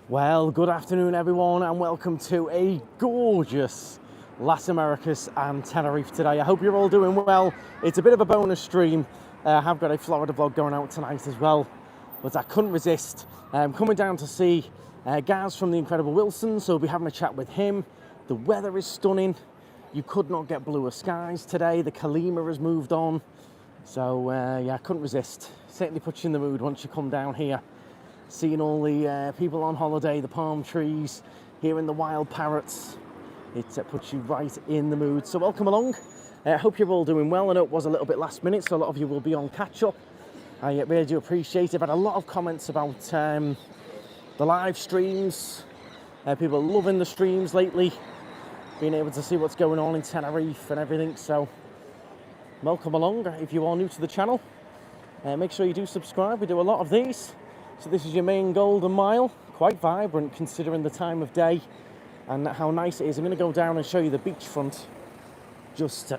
Well, good afternoon everyone and welcome to a gorgeous Las Americas and Tenerife today. I hope you're all doing well. It's a bit of a bonus stream. I have got a Florida vlog going out tonight as well, but I couldn't resist coming down to see Gaz from the Incredible Wilson, so we'll be having a chat with him. The weather is stunning. You could not get bluer skies today. The Kalima has moved on. So yeah, I couldn't resist. Certainly puts you in the mood once you come down here. Seeing all the people on holiday, the palm trees, hearing the wild parrots, it puts you right in the mood. So welcome along. I hope you're all doing well. I know it was a little bit last minute, so a lot of you will be on catch up. I really do appreciate it. I've had a lot of comments about the live streams. People are loving the streams lately, being able to see what's going on in Tenerife and everything. So welcome along. If you are new to the channel, make sure you do subscribe. We do a lot of these. So this is your main Golden Mile, quite vibrant considering the time of day and how nice it is. I'm going to go down and show you the beachfront just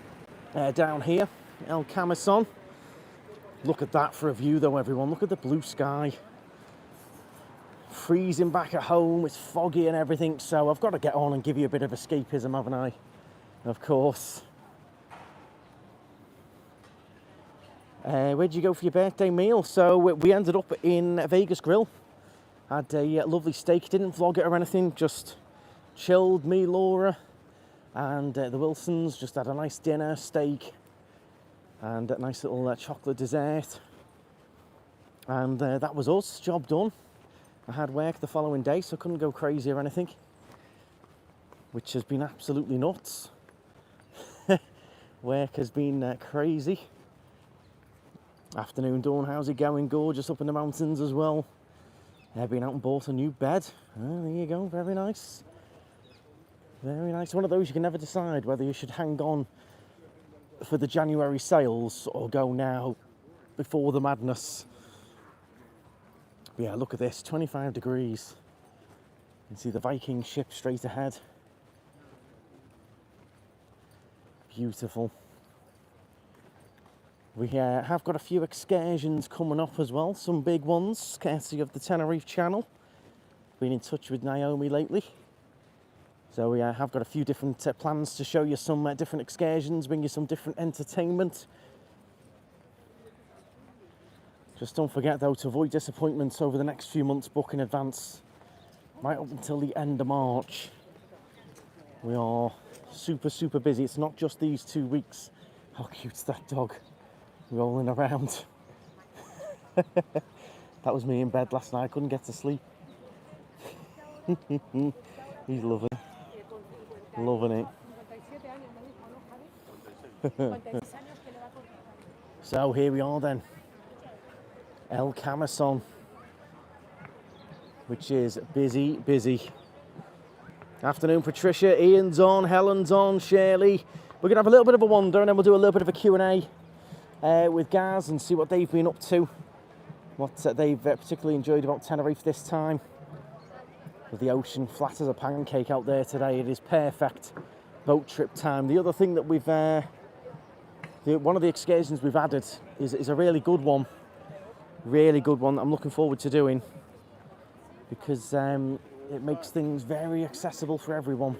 down here, El Camisón. Look at that for a view though, everyone. Look at the blue sky. Freezing back at home, it's foggy and everything, so I've got to get on and give you a bit of escapism, haven't I? Of course. Where'd you go for your birthday meal? So we ended up in Vegas Grill. Had a lovely steak, didn't vlog it or anything, just chilled, me, Laura, and the Wilsons. Just had a nice dinner, steak, and a nice little chocolate dessert. And that was us, job done. I had work the following day, so I couldn't go crazy or anything, which has been absolutely nuts. Work has been crazy. Afternoon done, how's it going? Gorgeous up in the mountains as well. I've been out and bought a new bed. Oh, there you go, very nice. Very nice. One of those you can never decide whether you should hang on for the January sales or go now before the madness. But yeah, look at this, 25 degrees. You can see the Viking ship straight ahead. Beautiful. We have got a few excursions coming up as well, some big ones, courtesy of the Tenerife channel. Been in touch with Naomi lately. So we have got a few different plans to show you some different excursions, bring you some different entertainment. Just don't forget though to avoid disappointments over the next few months, book in advance. Right up until the end of March. We are super busy. It's not just these 2 weeks. How cute's that dog? Rolling around. That was me in bed last night. I couldn't get to sleep. He's loving it. So here we are then. El Camisón, which is busy. Afternoon, Patricia. Ian's on, Helen's on, Shirley. We're going to have a little bit of a wander and then we'll do a little bit of a Q&A. With Gaz and see what they've been up to, what they've particularly enjoyed about Tenerife this time. With the ocean flat as a pancake out there today, it is perfect boat trip time. The other thing that we've, one of the excursions we've added is a really good one that I'm looking forward to doing because it makes things very accessible for everyone.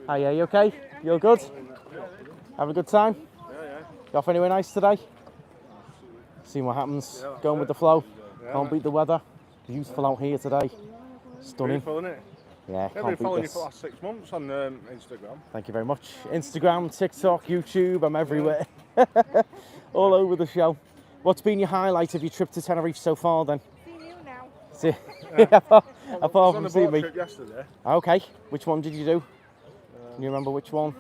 Hi, are you okay? You're good? Having a good time? You off anywhere nice today? Seeing what happens, going with the flow. Can't beat the weather. Beautiful out here today. Stunning. Beautiful, isn't it? Yeah, I've been following you for the last 6 months on Instagram. Thank you very much. Instagram, TikTok, YouTube, I'm everywhere. All over the show. What's been your highlight of your trip to Tenerife so far then? Seeing you now. See, apart from seeing seeing me. Trip yesterday. Okay, which one did you do? Can you remember which one?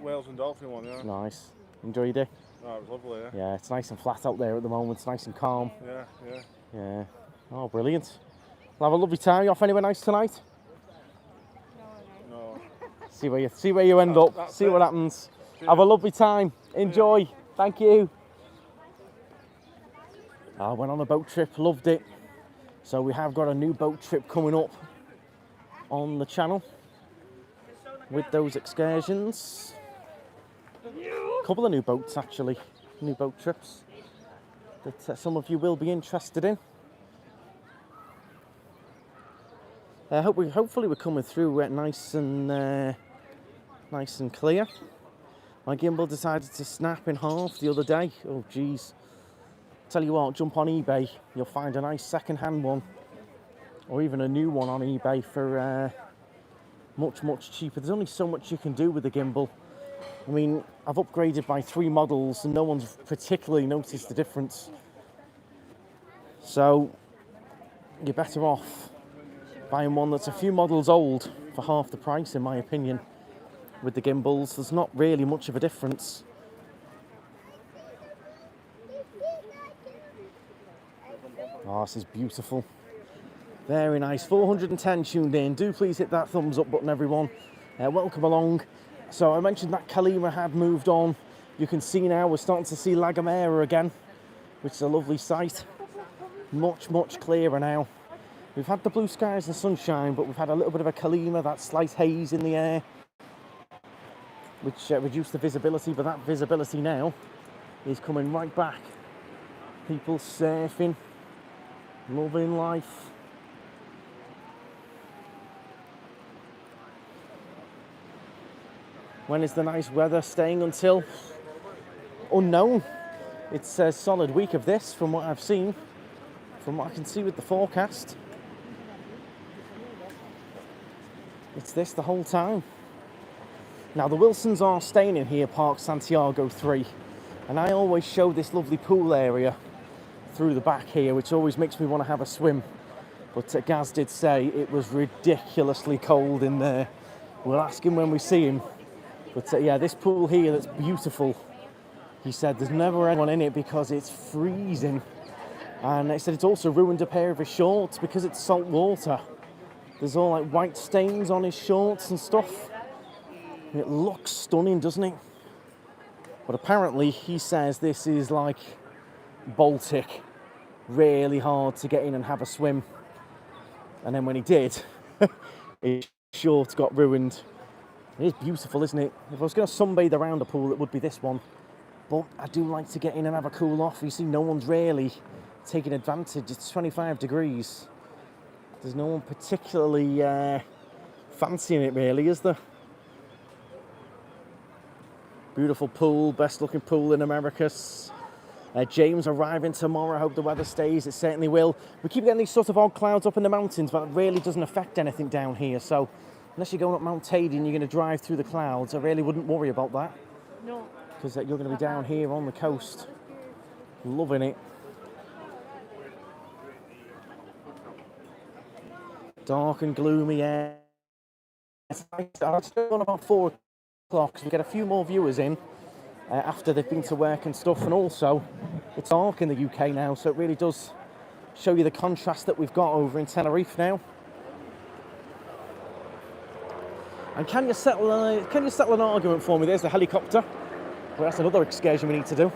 Wales and Dolphin one, yeah. Nice. Enjoy your day? Oh, it was lovely, yeah. Yeah, it's nice and flat out there at the moment. It's nice and calm. Yeah. Oh, brilliant. Well, have a lovely time. You off anywhere nice tonight? No. See where you end up. See what happens. Have a lovely time. Enjoy. Thank you. I went on a boat trip. Loved it. So we have got a new boat trip coming up on the channel with those excursions. A couple of new boats actually, new boat trips that some of you will be interested in. Hopefully we're coming through nice and clear. My gimbal decided to snap in half the other day. Oh geez. Tell you what, jump on eBay, you'll find a nice second-hand one, or even a new one on eBay for much cheaper. There's only so much you can do with the gimbal. I mean, I've upgraded by 3 models and no one's particularly noticed the difference. So you're better off buying one that's a few models old for half the price, in my opinion. With the gimbals, there's not really much of a difference. Oh, this is beautiful. Very nice. 410 tuned in. Do please hit that thumbs up button, everyone. Welcome along. So I mentioned that Calima had moved on. You can see now we're starting to see La Gomera again, which is a lovely sight. Much clearer now. We've had the blue skies and sunshine, but we've had a little bit of a Calima, that slight haze in the air, which reduced the visibility, but that visibility now is coming right back. People surfing, loving life. When is the nice weather staying until? Unknown. It's a solid week of this from what I've seen, from what I can see with the forecast. It's this the whole time. Now the Wilsons are staying in here, Park Santiago 3, and I always show this lovely pool area through the back here, which always makes me want to have a swim. But Gaz did say it was ridiculously cold in there. We'll ask him when we see him. But yeah, this pool here that's beautiful, he said there's never anyone in it because it's freezing. And he said it's also ruined a pair of his shorts because it's salt water. There's all like white stains on his shorts and stuff. It looks stunning, doesn't it? But apparently he says this is like Baltic, really hard to get in and have a swim. And then when he did, his shorts got ruined. It is beautiful, isn't it? If I was going to sunbathe around a pool, it would be this one. But I do like to get in and have a cool off. You see, no one's really taking advantage. It's 25 degrees. There's no one particularly fancying it, really, is there? Beautiful pool, best looking pool in Americas. James arriving tomorrow. I hope the weather stays. It certainly will. We keep getting these sort of odd clouds up in the mountains, but it really doesn't affect anything down here. So unless you're going up Mount Tady and you're going to drive through the clouds, I really wouldn't worry about that. No. Because you're going to be down here on the coast. Loving it. Dark and gloomy air. I'll still on about 4 o'clock so we get a few more viewers in after they've been to work and stuff. And also, it's dark in the UK now, so it really does show you the contrast that we've got over in Tenerife now. And can you settle an argument for me? There's the helicopter. Well, that's another excursion we need to do.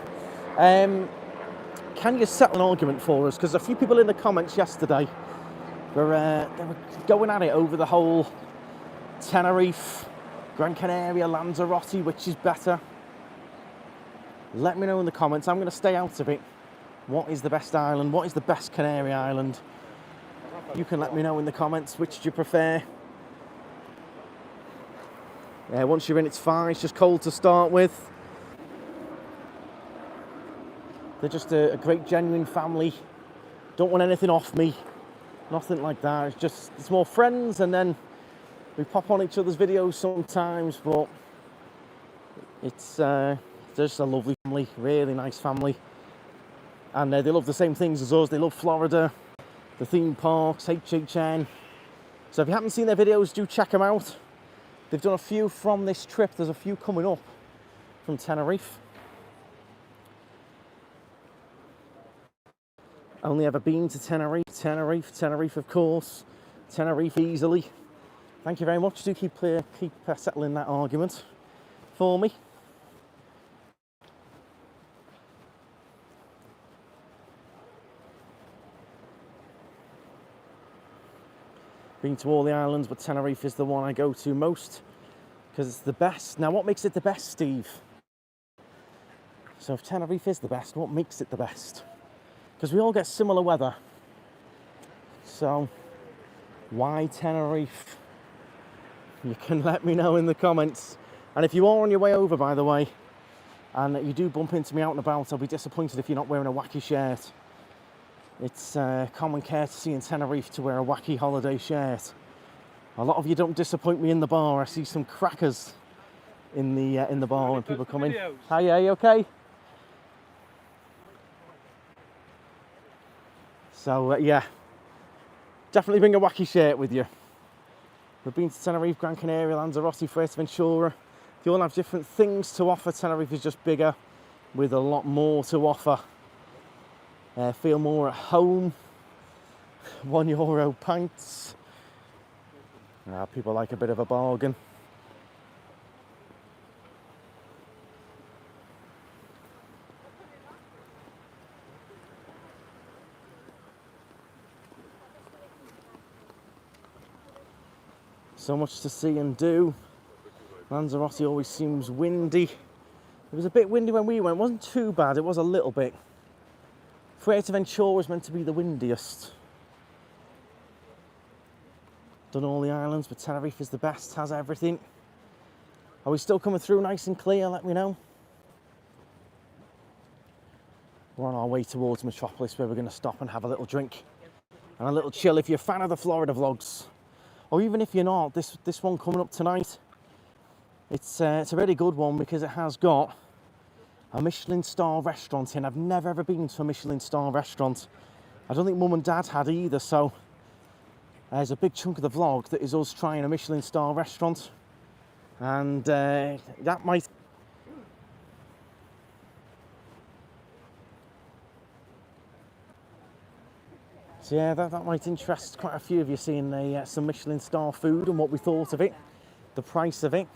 Can you settle an argument for us? Because a few people in the comments yesterday they were going at it over the whole Tenerife, Gran Canaria, Lanzarote, which is better. Let me know in the comments. I'm going to stay out of it. What is the best island? What is the best Canary island? You can let me know in the comments. Which do you prefer? Once you're in, it's fine. It's just cold to start with. They're just a great, genuine family. Don't want anything off me. Nothing like that. It's more friends, and then we pop on each other's videos sometimes, but it's just a lovely family, really nice family. And they love the same things as us. They love Florida, the theme parks, HHN. So if you haven't seen their videos, do check them out. They've done a few from this trip. There's a few coming up from Tenerife. Only ever been to Tenerife, of course. Tenerife easily. Thank you very much. Do keep settling that argument for me. Been to all the islands, but Tenerife is the one I go to most because it's the best. Now, what makes it the best, Steve? So if Tenerife is the best, what makes it the best? Because we all get similar weather. So Why Tenerife? You can let me know in the comments. And if you are on your way over, by the way, and you do bump into me out and about, I'll be disappointed if you're not wearing a wacky shirt. It's common courtesy in Tenerife to wear a wacky holiday shirt. A lot of you don't disappoint me in the bar. I see some crackers in the bar when people come in. Hi, yeah, you okay? So yeah, definitely bring a wacky shirt with you. We've been to Tenerife, Gran Canaria, Lanzarote, Fuerteventura. They all have different things to offer. Tenerife is just bigger with a lot more to offer. Feel more at home. €1 pints. People like a bit of a bargain. So much to see and do. Lanzarote always seems windy. It was a bit windy when we went. It wasn't too bad, it was a little bit. Fuerteventura was meant to be the windiest. Done all the islands, but Tenerife is the best, has everything. Are we still coming through nice and clear? Let me know. We're on our way towards Metropolis, where we're going to stop and have a little drink and a little chill. If you're a fan of the Florida vlogs, or even if you're not, this one coming up tonight, it's a really good one because it has got a Michelin star restaurant in. I've never ever been to a Michelin star restaurant. I don't think Mum and Dad had either, so there's a big chunk of the vlog that is us trying a Michelin star restaurant, and that might... So yeah, that might interest quite a few of you, seeing some Michelin star food and what we thought of it, the price of it.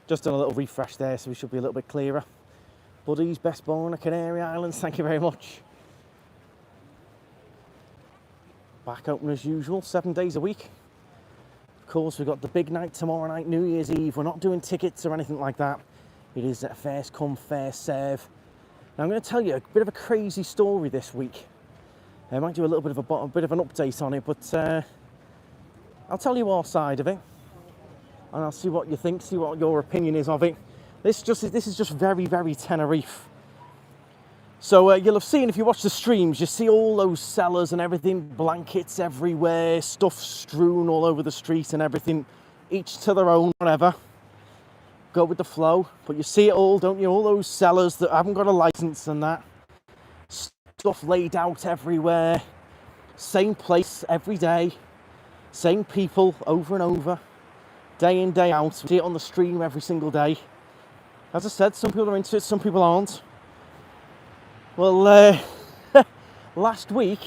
Just done a little refresh there, so we should be a little bit clearer. Buddy's best bar on the Canary Islands, thank you very much. Back open as usual, 7 days a week. Of course, we've got the big night tomorrow night, New Year's Eve. We're not doing tickets or anything like that. It is a first come, first serve. Now I'm going to tell you a bit of a crazy story this week. I might do a little bit of an update on it, but I'll tell you our side of it, and I'll see what you think, see what your opinion is of it. This is just very, very Tenerife. So you'll have seen, if you watch the streams, you see all those cellars and everything, blankets everywhere, stuff strewn all over the street and everything, each to their own, whatever. Go with the flow, but you see it all, don't you? All those cellars that haven't got a license and that. Stuff laid out everywhere, same place every day, same people over and over, day in, day out. We see it on the stream every single day. As I said, some people are into it, some people aren't. Well, last week,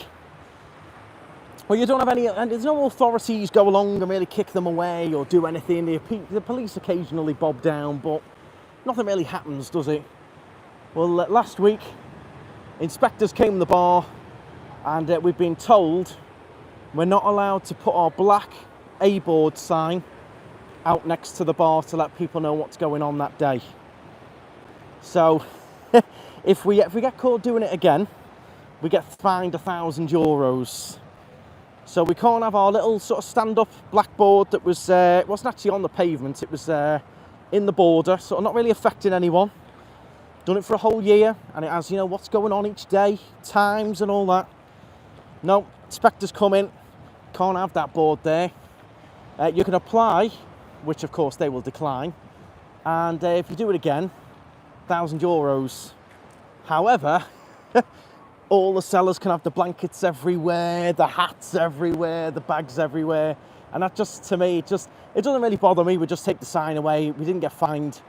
well, you don't have any, and there's no authorities go along and really kick them away or do anything. The police occasionally bob down, but nothing really happens, does it? Well, last week, inspectors came to the bar, and we've been told we're not allowed to put our black A-board sign out next to the bar to let people know what's going on that day. So if we get caught doing it again, we get fined €1,000. So we can't have our little sort of stand-up blackboard that was it wasn't actually on the pavement, it was in the border, sort of not really affecting anyone. Done it for a whole year, and it has, you know, what's going on each day, times and all that. No, inspectors come in, can't have that board there. You can apply, which of course they will decline, and if you do it again, €1,000. However, all the sellers can have the blankets everywhere, the hats everywhere, the bags everywhere, and that just, to me, it doesn't really bother me. We just take the sign away. We didn't get fined,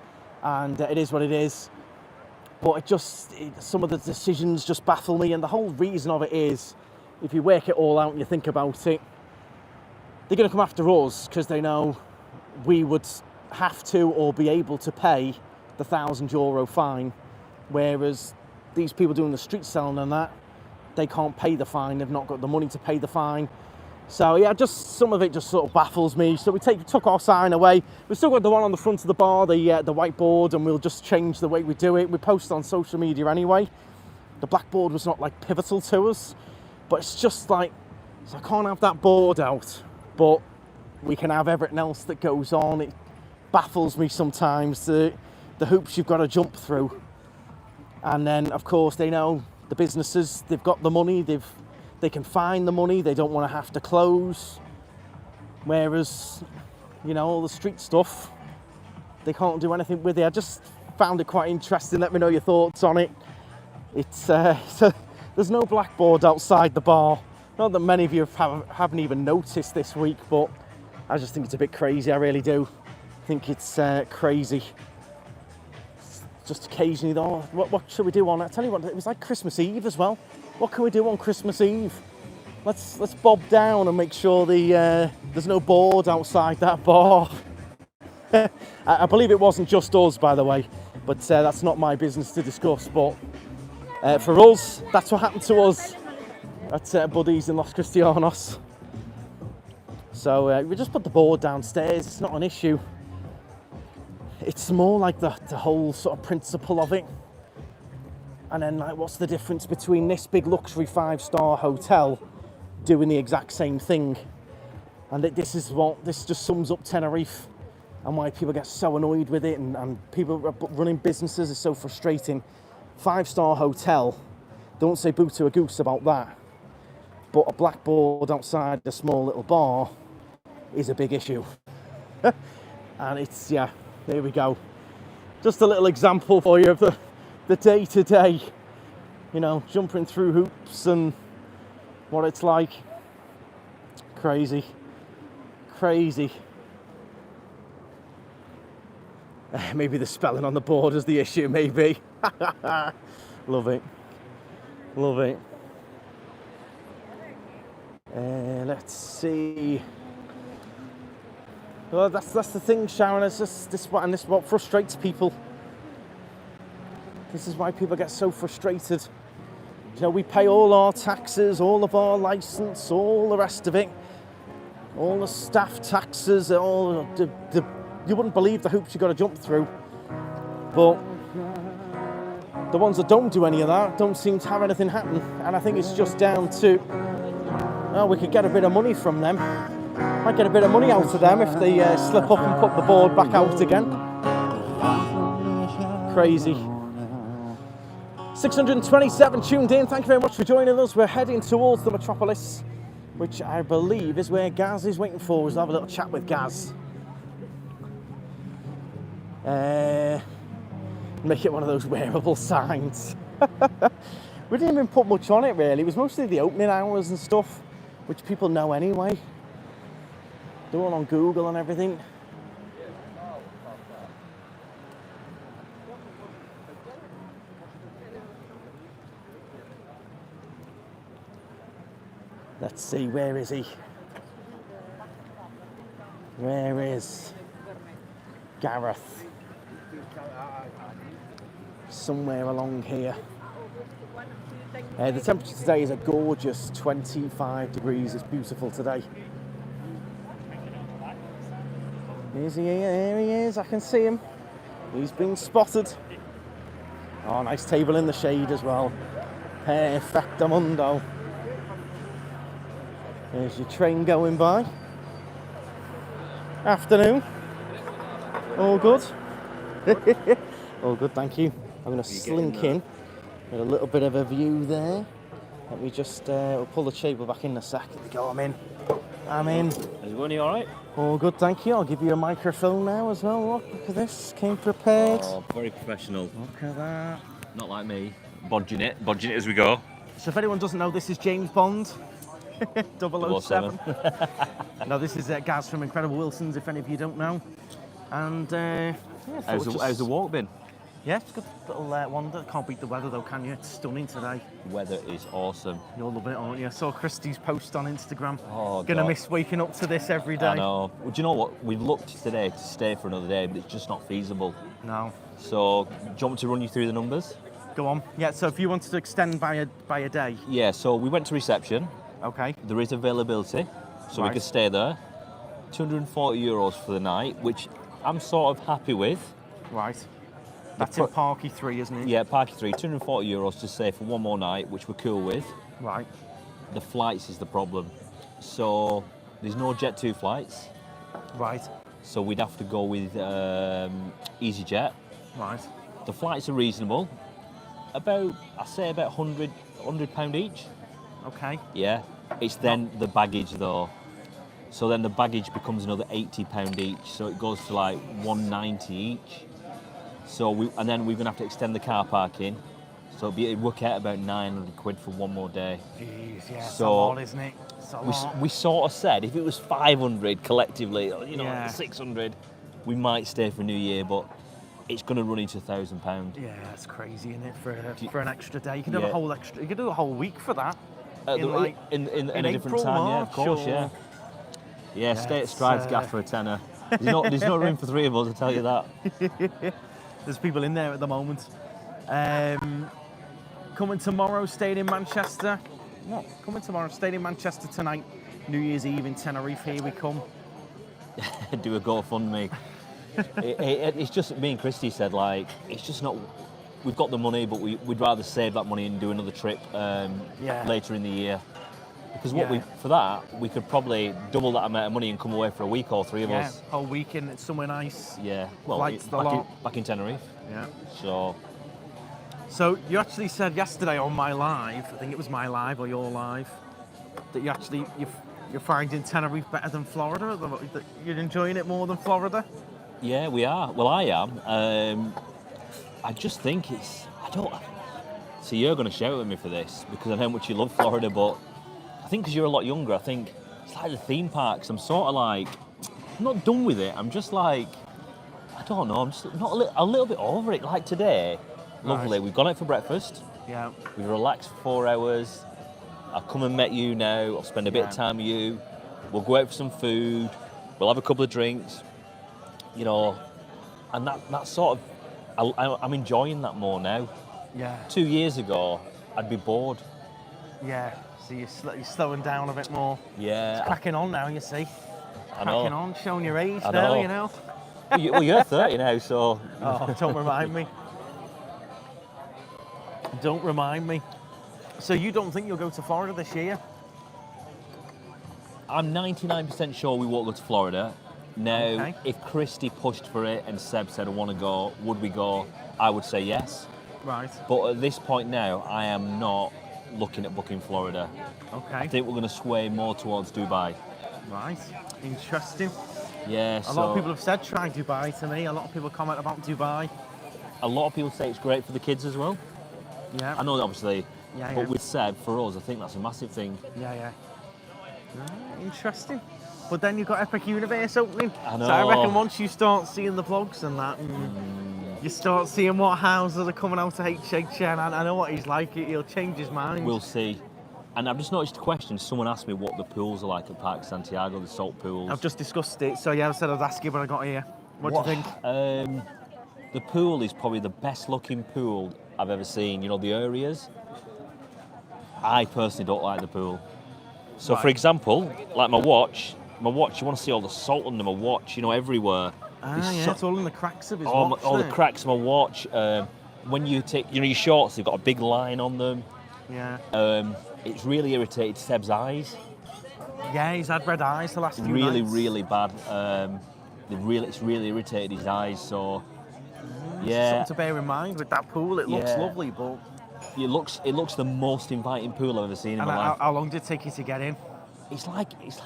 and it is what it is. But some of the decisions just baffle me, and the whole reason of it is, if you work it all out and you think about it, they're going to come after us because they know we would have to or be able to pay the €1,000 fine, whereas these people doing the street selling and that, they can't pay the fine. They've not got the money to pay the fine. So yeah, just some of it just sort of baffles me. So we took our sign away. We've still got the one on the front of the bar, the whiteboard, and we'll just change the way we do it. We post on social media anyway. The blackboard was not like pivotal to us, but it's just like, so I can't have that board out but we can have everything else that goes on. It baffles me sometimes, the hoops you've got to jump through. And then, of course, they know the businesses, they've got the money, they can find the money, they don't want to have to close. Whereas, you know, all the street stuff, they can't do anything with it. I just found it quite interesting. Let me know your thoughts on it. It's so there's no blackboard outside the bar. Not that many of you haven't even noticed this week, but I just think it's a bit crazy. I really do. I think it's crazy. Just occasionally, though, what should we do on? I tell you what, it was like Christmas Eve as well. What can we do on Christmas Eve? Let's bob down and make sure there's no board outside that bar. I believe it wasn't just us, by the way, but that's not my business to discuss. But for us, that's what happened to us at Buddy's in Los Cristianos. So we just put the board downstairs. It's not an issue. It's more like the whole sort of principle of it. And then, like, what's the difference between this big luxury 5-star hotel doing the exact same thing? And this just sums up Tenerife and why people get so annoyed with it, and people running businesses is so frustrating. 5-star hotel, don't say boo to a goose about that. But a blackboard outside a small little bar is a big issue. And it's, yeah, there we go. Just a little example for you of the day-to-day, you know, jumping through hoops and what it's like. Crazy. Crazy. Maybe the spelling on the board is the issue, maybe. Love it. Love it. Let's see. Well, that's the thing, Sharon. It's just this what frustrates people. This is why people get so frustrated. You know, we pay all our taxes, all of our license, all the rest of it, all the staff taxes, all you wouldn't believe the hoops you've got to jump through. But the ones that don't do any of that don't seem to have anything happen. And I think it's just down to, well, we could get a bit of money from them. Might get a bit of money out of them if they slip up and put the board back out again. Crazy. 627 tuned in. Thank you very much for joining us. We're heading towards the metropolis, which I believe is where Gaz is waiting for. We'll have a little chat with Gaz. Make it one of those wearable signs. We didn't even put much on it, really. It was mostly the opening hours and stuff, which people know anyway. They're all on Google and everything. Let's see, where is he? Where is Gareth? Somewhere along here. The temperature today is a gorgeous 25 degrees. It's beautiful today. Is he here? There he is. I can see him. He's been spotted. Oh, nice table in the shade as well. Perfecto mundo. There's your train going by. Afternoon. All good. All good, thank you. I'm going to slink in. Got a little bit of a view there. Let me just we'll pull the table back in a sec. There we go, I'm in. I'm in. Is everybody all right? All good, thank you. I'll give you a microphone now as well. Look at this. Came prepared. Oh, very professional. Look at that. Not like me. Bodging it as we go. So if anyone doesn't know, this is James Bond. 007. No, this is Gaz from Incredible Wilsons, if any of you don't know. And yeah, how's the walk been? Yeah, it's a good little wander. Can't beat the weather though, can you? It's stunning today. Weather is awesome. You'll love it, aren't you? I saw Christie's post on Instagram. Oh, Gonna miss waking up to this every day. I know. Well, do you know what? We've looked today to stay for another day, but it's just not feasible. No. So, do you want me to run you through the numbers? Go on. Yeah, so if you wanted to extend by a day. Yeah, so we went to reception. Okay. There is availability, so we could stay there. €240 for the night, which I'm sort of happy with. Right. That's in Parky 3, isn't it? Yeah, Parky 3, €240 to stay for one more night, which we're cool with. Right. The flights is the problem. So There's no Jet2 flights, Right. so we'd have to go with EasyJet. Right. The flights are reasonable, about £100 each. Okay. Yeah, it's then the baggage though. So then the baggage becomes another £80 each, so it goes to like £190 each. So then we're gonna have to extend the car parking. So it'd work out about £900 for one more day. Jeez, yeah, it's a So lot, isn't it? It's a lot. we sort of said if it was 500 collectively, you know, Yeah. 600, we might stay for New Year, but it's going to run into £1,000. Yeah, that's crazy, isn't it? For an extra day, you can do Yeah. a whole extra. You can do a whole week for that. In a different April, time, yeah, of March, course, or- yeah. Yeah, stay at it's, Stride's gas for a tenner. There's no room for three of us, I tell you that. There's people in there at the moment. Coming tomorrow, staying in Manchester. What? Coming tomorrow, staying in Manchester tonight. New Year's Eve in Tenerife. Here we come. Do a GoFundMe. It's just, me and Christy said, like, it's just not, we've got the money, but we'd rather save that money and do another trip later in the year. Because for that, we could probably double that amount of money and come away for a week, all three of us. Whole weekend, it's somewhere nice. Yeah, well, Flights the lot. back in Tenerife. Yeah. So, So you actually said yesterday on my live, I think it was my live or your live, that you're finding Tenerife better than Florida. That you're enjoying it more than Florida. yeah, we are. Well, I am. I just think so you're going to shout at me for this because I know how much you love Florida, but I think because you're a lot younger, I think it's like the theme parks. I'm sort of like, I'm not done with it. I'm just like, I don't know. I'm just not a little bit over it. Like today, lovely. Right. We've gone out for breakfast. Yeah. We've relaxed for 4 hours. I'll come and met you now. I'll spend a bit of time with you. We'll go out for some food. We'll have a couple of drinks. You know, and that sort of, I'm enjoying that more now. Yeah. 2 years ago, I'd be bored. Yeah. So you're slowing down a bit more. Yeah. It's cracking on now, you see. I know. Cracking on, showing your age I now, know. you know. Well, you're 30 now, so. Oh, don't remind me. Don't remind me. So you don't think you'll go to Florida this year? I'm 99% sure we won't go to Florida. Now, Okay. if Christy pushed for it and Seb said, I want to go, would we go? I would say yes. Right. But at this point now, I am not looking at booking Florida. Okay. I think we're going to sway more towards Dubai. Right. Interesting. Yeah, A lot of people have said try Dubai to me. A lot of people comment about Dubai. A lot of people say it's great for the kids as well. Yeah. I know, obviously, Yeah, but yeah. with Seb, for us, I think that's a massive thing. Yeah. Interesting. But then you've got Epic Universe opening. I know. So I reckon once you start seeing the vlogs and that, you start seeing what houses are coming out to HHN, and I know what he's like. He'll change his mind. We'll see. And I've just noticed a question. Someone asked me what the pools are like at Park Santiago, the salt pools. I've just discussed it. So yeah, I said I'd ask you when I got here. What do you think? The pool is probably the best looking pool I've ever seen. You know, the areas. I personally don't like the pool. So, for Right. example, like my watch, you want to see all the salt under my watch, you know, everywhere. It's all in the cracks of his all, watch. all the there. cracks of my watch. When you take, you know, your shorts, they've got a big line on them. Yeah. It's really irritated Seb's eyes. Yeah, he's had red eyes the last few Really, nights. really bad. It's really irritated his eyes. So, yeah, Something to bear in mind with that pool. It looks Yeah. lovely, but it looks the most inviting pool I've ever seen in and my life. how long did it take you to get in? It's like, is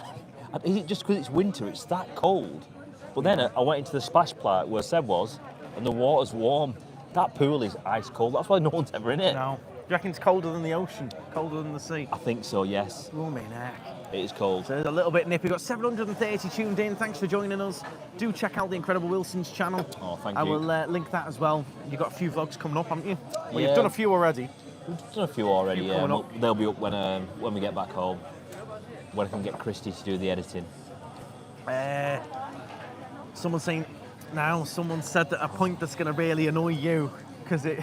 it just because it's winter? It's that cold. But then I went into the splash part where Seb was, and the water's warm. That pool is ice cold. That's why no one's ever in it. No. Do you reckon it's colder than the ocean? Colder than the sea? I think so. Yes, Blooming heck. it is cold. So it's a little bit nippy. We've got 730 tuned in. Thanks for joining us. Do check out the Incredible Wilson's channel. Oh, thank I you. will link that as well. You've got a few vlogs coming up, haven't you? Well, Yeah. you've done a few already. We've done a few already. Few Yeah, coming and they'll be up when we get back home. When I can get Christy to do the editing. Someone said that a point that's going to really annoy you because it.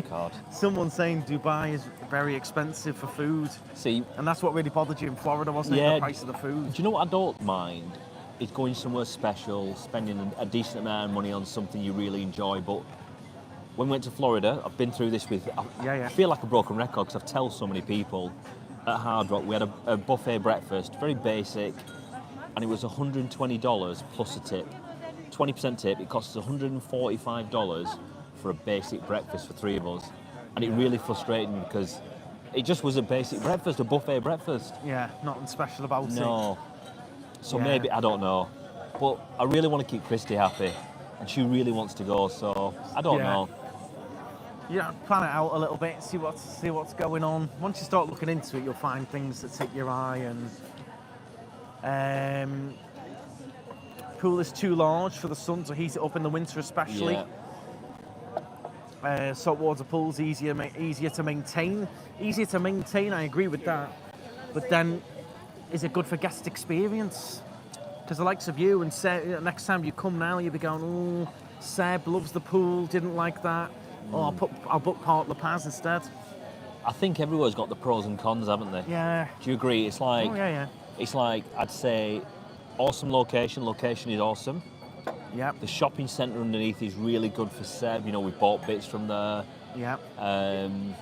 God. Someone saying Dubai is very expensive for food, See, and that's what really bothered you in Florida, wasn't it? Yeah. The price of the food. do you know what I don't mind? It's going somewhere special, spending a decent amount of money on something you really enjoy. But when we went to Florida, I've been through this with. Yeah. I feel like a broken record because I've told so many people. At Hard Rock, we had a buffet breakfast, very basic. and it was $120 plus a tip. 20% tip, it costs $145 for a basic breakfast for 3 of us. And it really frustrated me because it just was a basic breakfast, a buffet breakfast. Yeah, nothing special about it. No. So maybe, I don't know. But I really want to keep Christy happy. And she really wants to go, so I don't know. Yeah, plan it out a little bit, see what's going on. Once you start looking into it, you'll find things that take your eye. And pool is too large for the sun to heat it up in the winter, especially. Saltwater pools easier to maintain. Easier to maintain, I agree with that. But then, is it good for guest experience? Because the likes of you and Seb, next time you come now, you'll be going, oh, Seb loves the pool, didn't like that. Oh, I'll book Park La Paz instead. I think everywhere's got the pros and cons, haven't they? Yeah. Do you agree? It's like, It's like, I'd say, awesome location. Location is awesome. Yeah. The shopping centre underneath is really good for Seb. You know, we bought bits from there. Yeah. I'm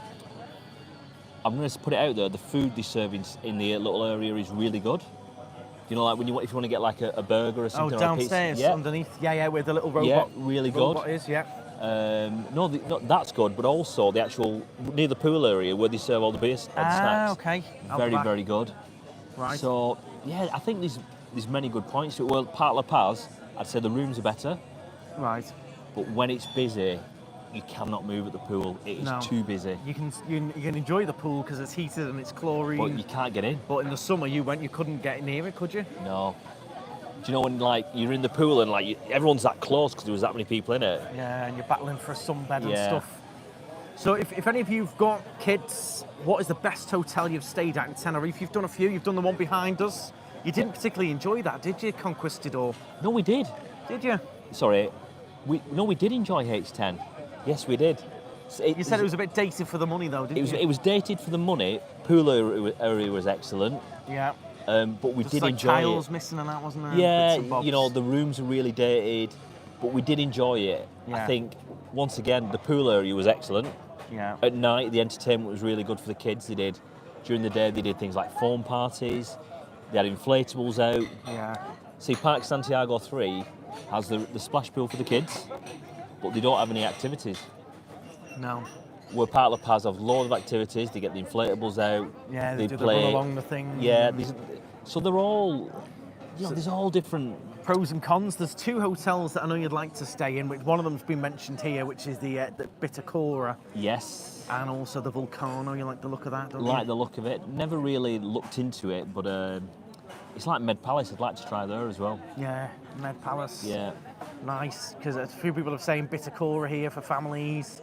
going to put it out there. The food they serve in the little area is really good. You know, like if you want to get like a burger or something. Oh, downstairs, underneath. Yeah, where the little robot. Yeah, really good. Robot is, yeah. No, that's good, but also the actual near the pool area where they serve all the beer snacks. Okay. Very good. Right. So yeah, I think there's many good points to it. Well, Park La Paz, I'd say the rooms are better. Right. But when it's busy, you cannot move at the pool. It is too busy. You can enjoy the pool because it's heated and it's chlorine. But you can't get in. But in the summer you couldn't get near it, could you? No. Do you know when like you're in the pool and like everyone's that close because there was that many people in it? Yeah, and you're battling for a sunbed and stuff. So if any of you've got kids, what is the best hotel you've stayed at in Tenerife? You've done a few. You've done the one behind us. You didn't particularly enjoy that, did you, Conquistador? No, we did. Did you? Sorry. We did enjoy H10. Yes, we did. You said it was a bit dated for the money, though, didn't you? It was dated for the money. Pool area was excellent. Yeah. But we did enjoy it. Tiles missing and that, wasn't there? Yeah, you know, the rooms are really dated, but we did enjoy it. Yeah. I think, once again, the pool area was excellent. Yeah. At night, the entertainment was really good for the kids. During the day, they did things like foam parties. They had inflatables out. Yeah. See, Park Santiago 3 has the splash pool for the kids, but they don't have any activities. No. Where Park La Paz have loads of activities. They get the inflatables out. Yeah, they do play. the run along the thing. Yeah, so they're all, there's all different pros and cons. There's 2 hotels that I know you'd like to stay in, which one of them's been mentioned here, which is the Bitacora. Yes. And also the Vulcano. You like the look of that, don't you? Like the look of it. Never really looked into it, but it's like Med Palace. I'd like to try there as well. Yeah, Med Palace. Yeah. Nice, because a few people are saying Bitacora here for families.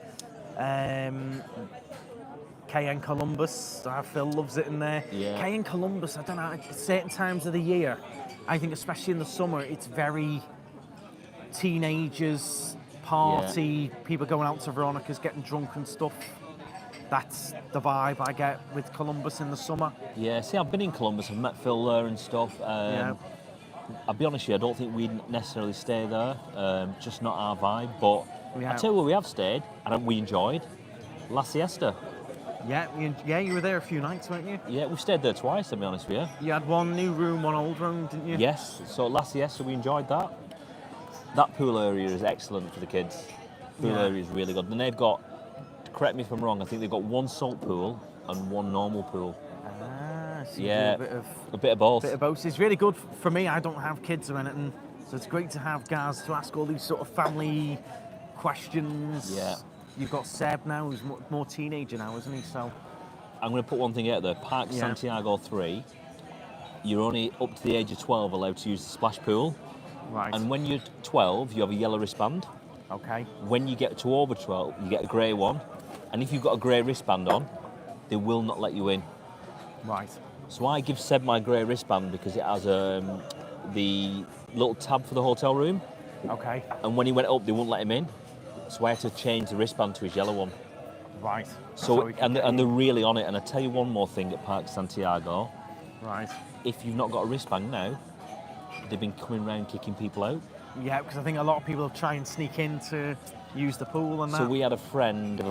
Cayenne Columbus, Phil loves it in there. Yeah. Cayenne Columbus, I don't know, at certain times of the year, I think especially in the summer, it's very teenagers, party, people going out to Veronica's getting drunk and stuff. That's the vibe I get with Columbus in the summer. Yeah, see, I've been in Columbus, I've met Phil there and stuff. I'll be honest with you, I don't think we'd necessarily stay there, just not our vibe, but I'll tell you where we have stayed, and we enjoyed, La Siesta. Yeah, you were there a few nights, weren't you? Yeah, we stayed there twice, to be honest with you. You had one new room, one old room, didn't you? Yes, so La Siesta, we enjoyed that. That pool area is excellent for the kids. Pool area is really good. And they've got, correct me if I'm wrong, I think they've got 1 salt pool and 1 normal pool. So yeah, a bit of both. It's really good for me. I don't have kids or anything, so it's great to have guys to ask all these sort of family questions. Yeah. You've got Seb now, who's more teenager now, isn't he? So I'm going to put one thing out there. Park Santiago 3, you're only up to the age of 12 allowed to use the splash pool. Right. And when you're 12, you have a yellow wristband. Okay. When you get to over 12, you get a grey one. And if you've got a grey wristband on, they will not let you in. Right. So I give Seb my grey wristband because it has the little tab for the hotel room. Okay. And when he went up, they wouldn't let him in. So I had to change the wristband to his yellow one. Right. So and they're really on it. And I tell you one more thing at Park Santiago. Right. If you've not got a wristband now, they've been coming around kicking people out. Yeah, because I think a lot of people try and sneak in to use the pool and that. So we had a friend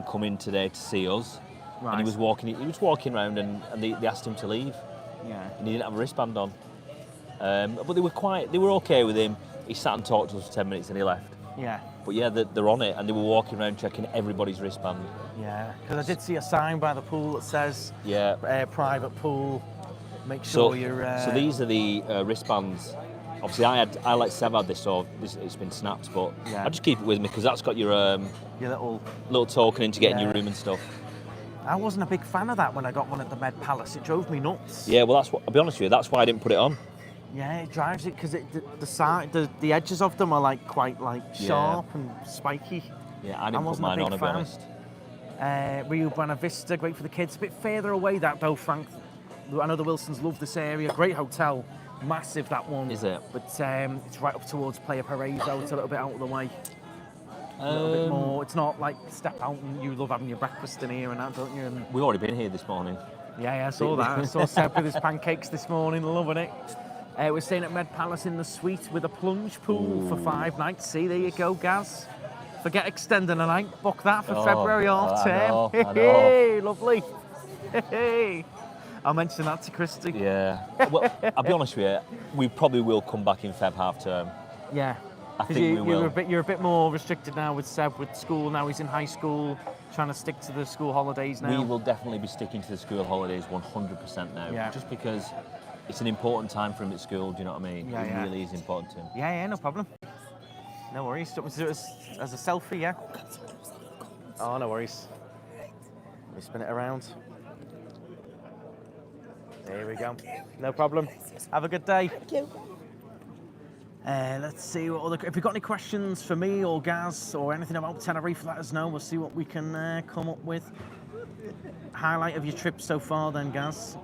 come in today to see us. Right. And he was walking around and they asked him to leave. Yeah. And he didn't have a wristband on. But they were okay with him. He sat and talked to us for 10 minutes and he left. Yeah. But yeah, they're on it, and they were walking around checking everybody's wristband. Yeah, because I did see a sign by the pool that says private pool. Make sure you're. So these are the wristbands. Obviously, I let Seb have this, so it's been snapped. But I just keep it with me because that's got your little token in to get in your room and stuff. I wasn't a big fan of that when I got one at the Med Palace. It drove me nuts. Yeah, well, I'll be honest with you. That's why I didn't put it on. Yeah, it drives it because the edges of them are like quite sharp and spiky. Yeah, I didn't put mine on, to be honest. Rio Buena Vista, great for the kids. A bit further away that though, Frank. I know the Wilsons love this area. Great hotel, massive that one. Is it? But it's right up towards Playa Paraiso. It's a little bit out of the way. A little bit more. It's not like step out and you love having your breakfast in here and that, don't you? And we've already been here this morning. Yeah, I saw that. I saw Seb with his pancakes this morning, loving it. We're staying at Med Palace in the suite with a plunge pool for 5 nights. See, there you go, Gaz. Forget extending a night. Book that for February half term. Hey, lovely. Hey. I'll mention that to Christy. Yeah. Well, I'll be honest with you. We probably will come back in Feb half term. Yeah. I think we will. You're a bit more restricted now with Seb with school. Now he's in high school, trying to stick to the school holidays now. We will definitely be sticking to the school holidays 100% now. Yeah. Just because it's an important time for him at school, do you know what I mean? Yeah, it really is important to him. Yeah, no problem. No worries. Do you want me to do it as a selfie, yeah? Oh, no worries. Let me spin it around. There we go. No problem. Have a good day. Thank you. Let's see what if you've got any questions for me or Gaz or anything about Tenerife, let us know. We'll see what we can come up with. Highlight of your trip so far then, Gaz?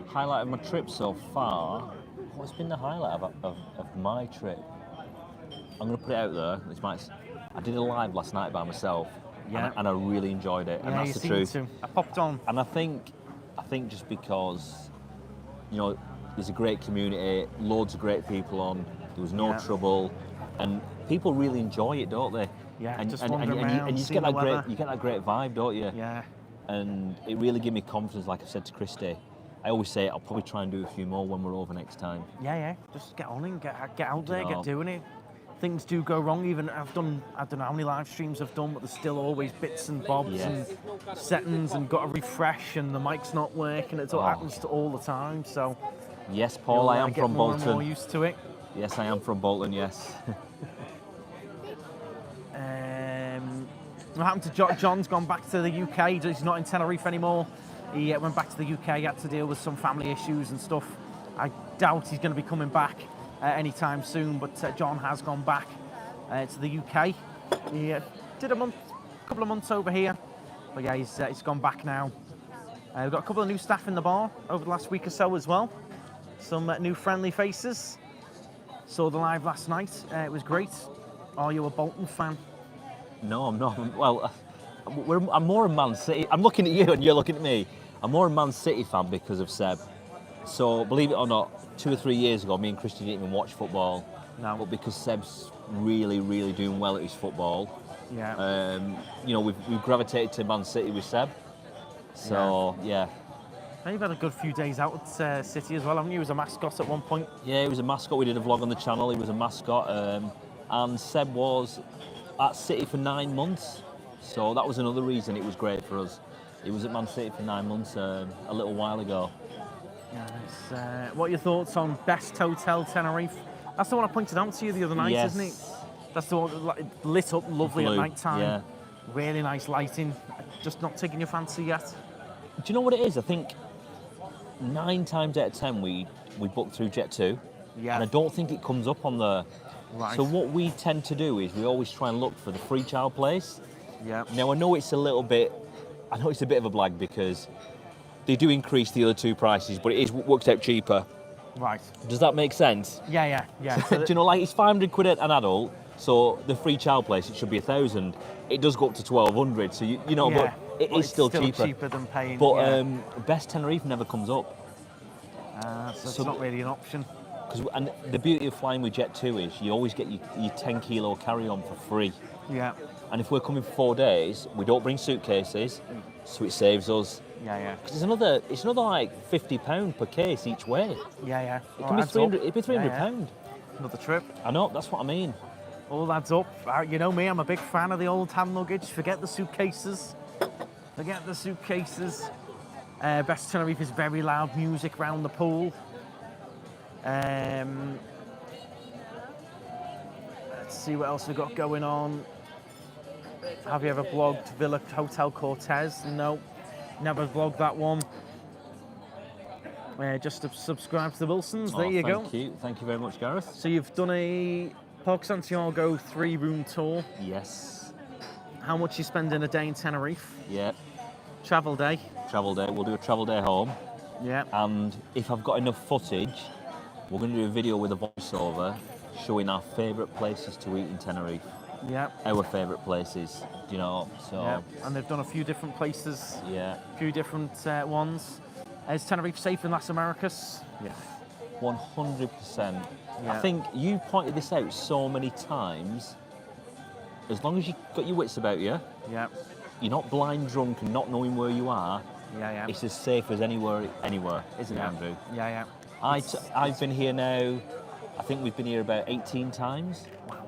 Highlight of my trip so far? What's been the highlight of my trip? I'm going to put it out there. I did a live last night by myself, and I really enjoyed it, and that's the truth. I popped on. And I think just because, there's a great community, loads of great people on, there was no trouble, and people really enjoy it, don't they? Yeah, and just wandering around, and you get that great vibe, don't you? Yeah. And it really gave me confidence, like I said to Christy. I always say I'll probably try and do a few more when we're over next time. Yeah. Just get on it, get out there, get doing it. Things do go wrong. Even I don't know how many live streams I've done, but there's still always bits and bobs and settings, and got to refresh, and the mic's not working. It happens all the time. So. Yes, Paul, I am from Bolton. More used to it. Yes, I am from Bolton. Yes. What happened to John's gone back to the UK. He's not in Tenerife anymore. He went back to the UK. He had to deal with some family issues and stuff. I doubt he's going to be coming back anytime soon, but John has gone back to the UK. He did a couple of months over here, but yeah, he's gone back now. We've got a couple of new staff in the bar over the last week or so as well. Some new friendly faces. Saw the live last night. It was great. Are you a Bolton fan? No, I'm not. Well, I'm more a Man City. I'm looking at you and you're looking at me. I'm more a Man City fan because of Seb. So, believe it or not, 2 or 3 years ago, me and Christy didn't even watch football. No. But because Seb's really, really doing well at his football, we've gravitated to Man City with Seb. So, yeah. You've had a good few days out at City as well, haven't you? He was a mascot at one point. Yeah, he was a mascot. We did a vlog on the channel. He was a mascot. And Seb was at City for 9 months. So that was another reason it was great for us. He was at Man City for 9 months a little while ago. Yeah, what are your thoughts on Best Hotel Tenerife? That's the one I pointed out to you the other night, isn't it? That's the one lit up lovely at night time. Yeah. Really nice lighting. Just not taking your fancy yet. Do you know what it is? I think 9 times out of 10 we book through Jet 2. Yeah. And I don't think it comes up on the... Right. So what we tend to do is we always try and look for the free child place. Yeah. Now I know it's a bit of a blag because they do increase the other 2 prices, but it works out cheaper. Right. Does that make sense? Yeah. So do you know, like it's 500 quid an adult, so the free child place, it should be 1,000. It does go up to 1,200, so but it is still cheaper than paying. But Best Tenerife never comes up. So it's not really an option. And the beauty of flying with Jet 2 is you always get your 10 kilo carry-on for free. Yeah. And if we're coming for 4 days, we don't bring suitcases, so it saves us. Yeah, yeah. Because it's another like £50 per case each way. Yeah, yeah. It can be 300. It'd be £300. Another trip. I know. That's what I mean. All adds up. You know me, I'm a big fan of the old hand luggage. Forget the suitcases. Forget the suitcases. Best Tenerife is very loud music around the pool. Let's see what else we've got going on. Have you ever blogged Villa Hotel Cortez? No, never blogged that one. Just to subscribe to the Wilsons. There you go. Thank you very much, Gareth. So you've done a Park Santiago 3-room tour. Yes. How much you spend in a day in Tenerife? Yeah. Travel day. Travel day. We'll do a travel day home. Yeah. And if I've got enough footage, we're going to do a video with a voiceover showing our favourite places to eat in Tenerife. Yeah. Our favourite places, you know. So. Yeah. And they've done a few different places. Yeah. A few different ones. Is Tenerife safe in Las Americas? Yeah. 100%. Yeah. I think you pointed this out so many times. As long as you've got your wits about you, Yeah. you're not blind drunk and not knowing where you are, Yeah, yeah. it's as safe as anywhere, isn't it, Andrew? Yeah, yeah. I've been here now, I think we've been here about 18 times. Wow.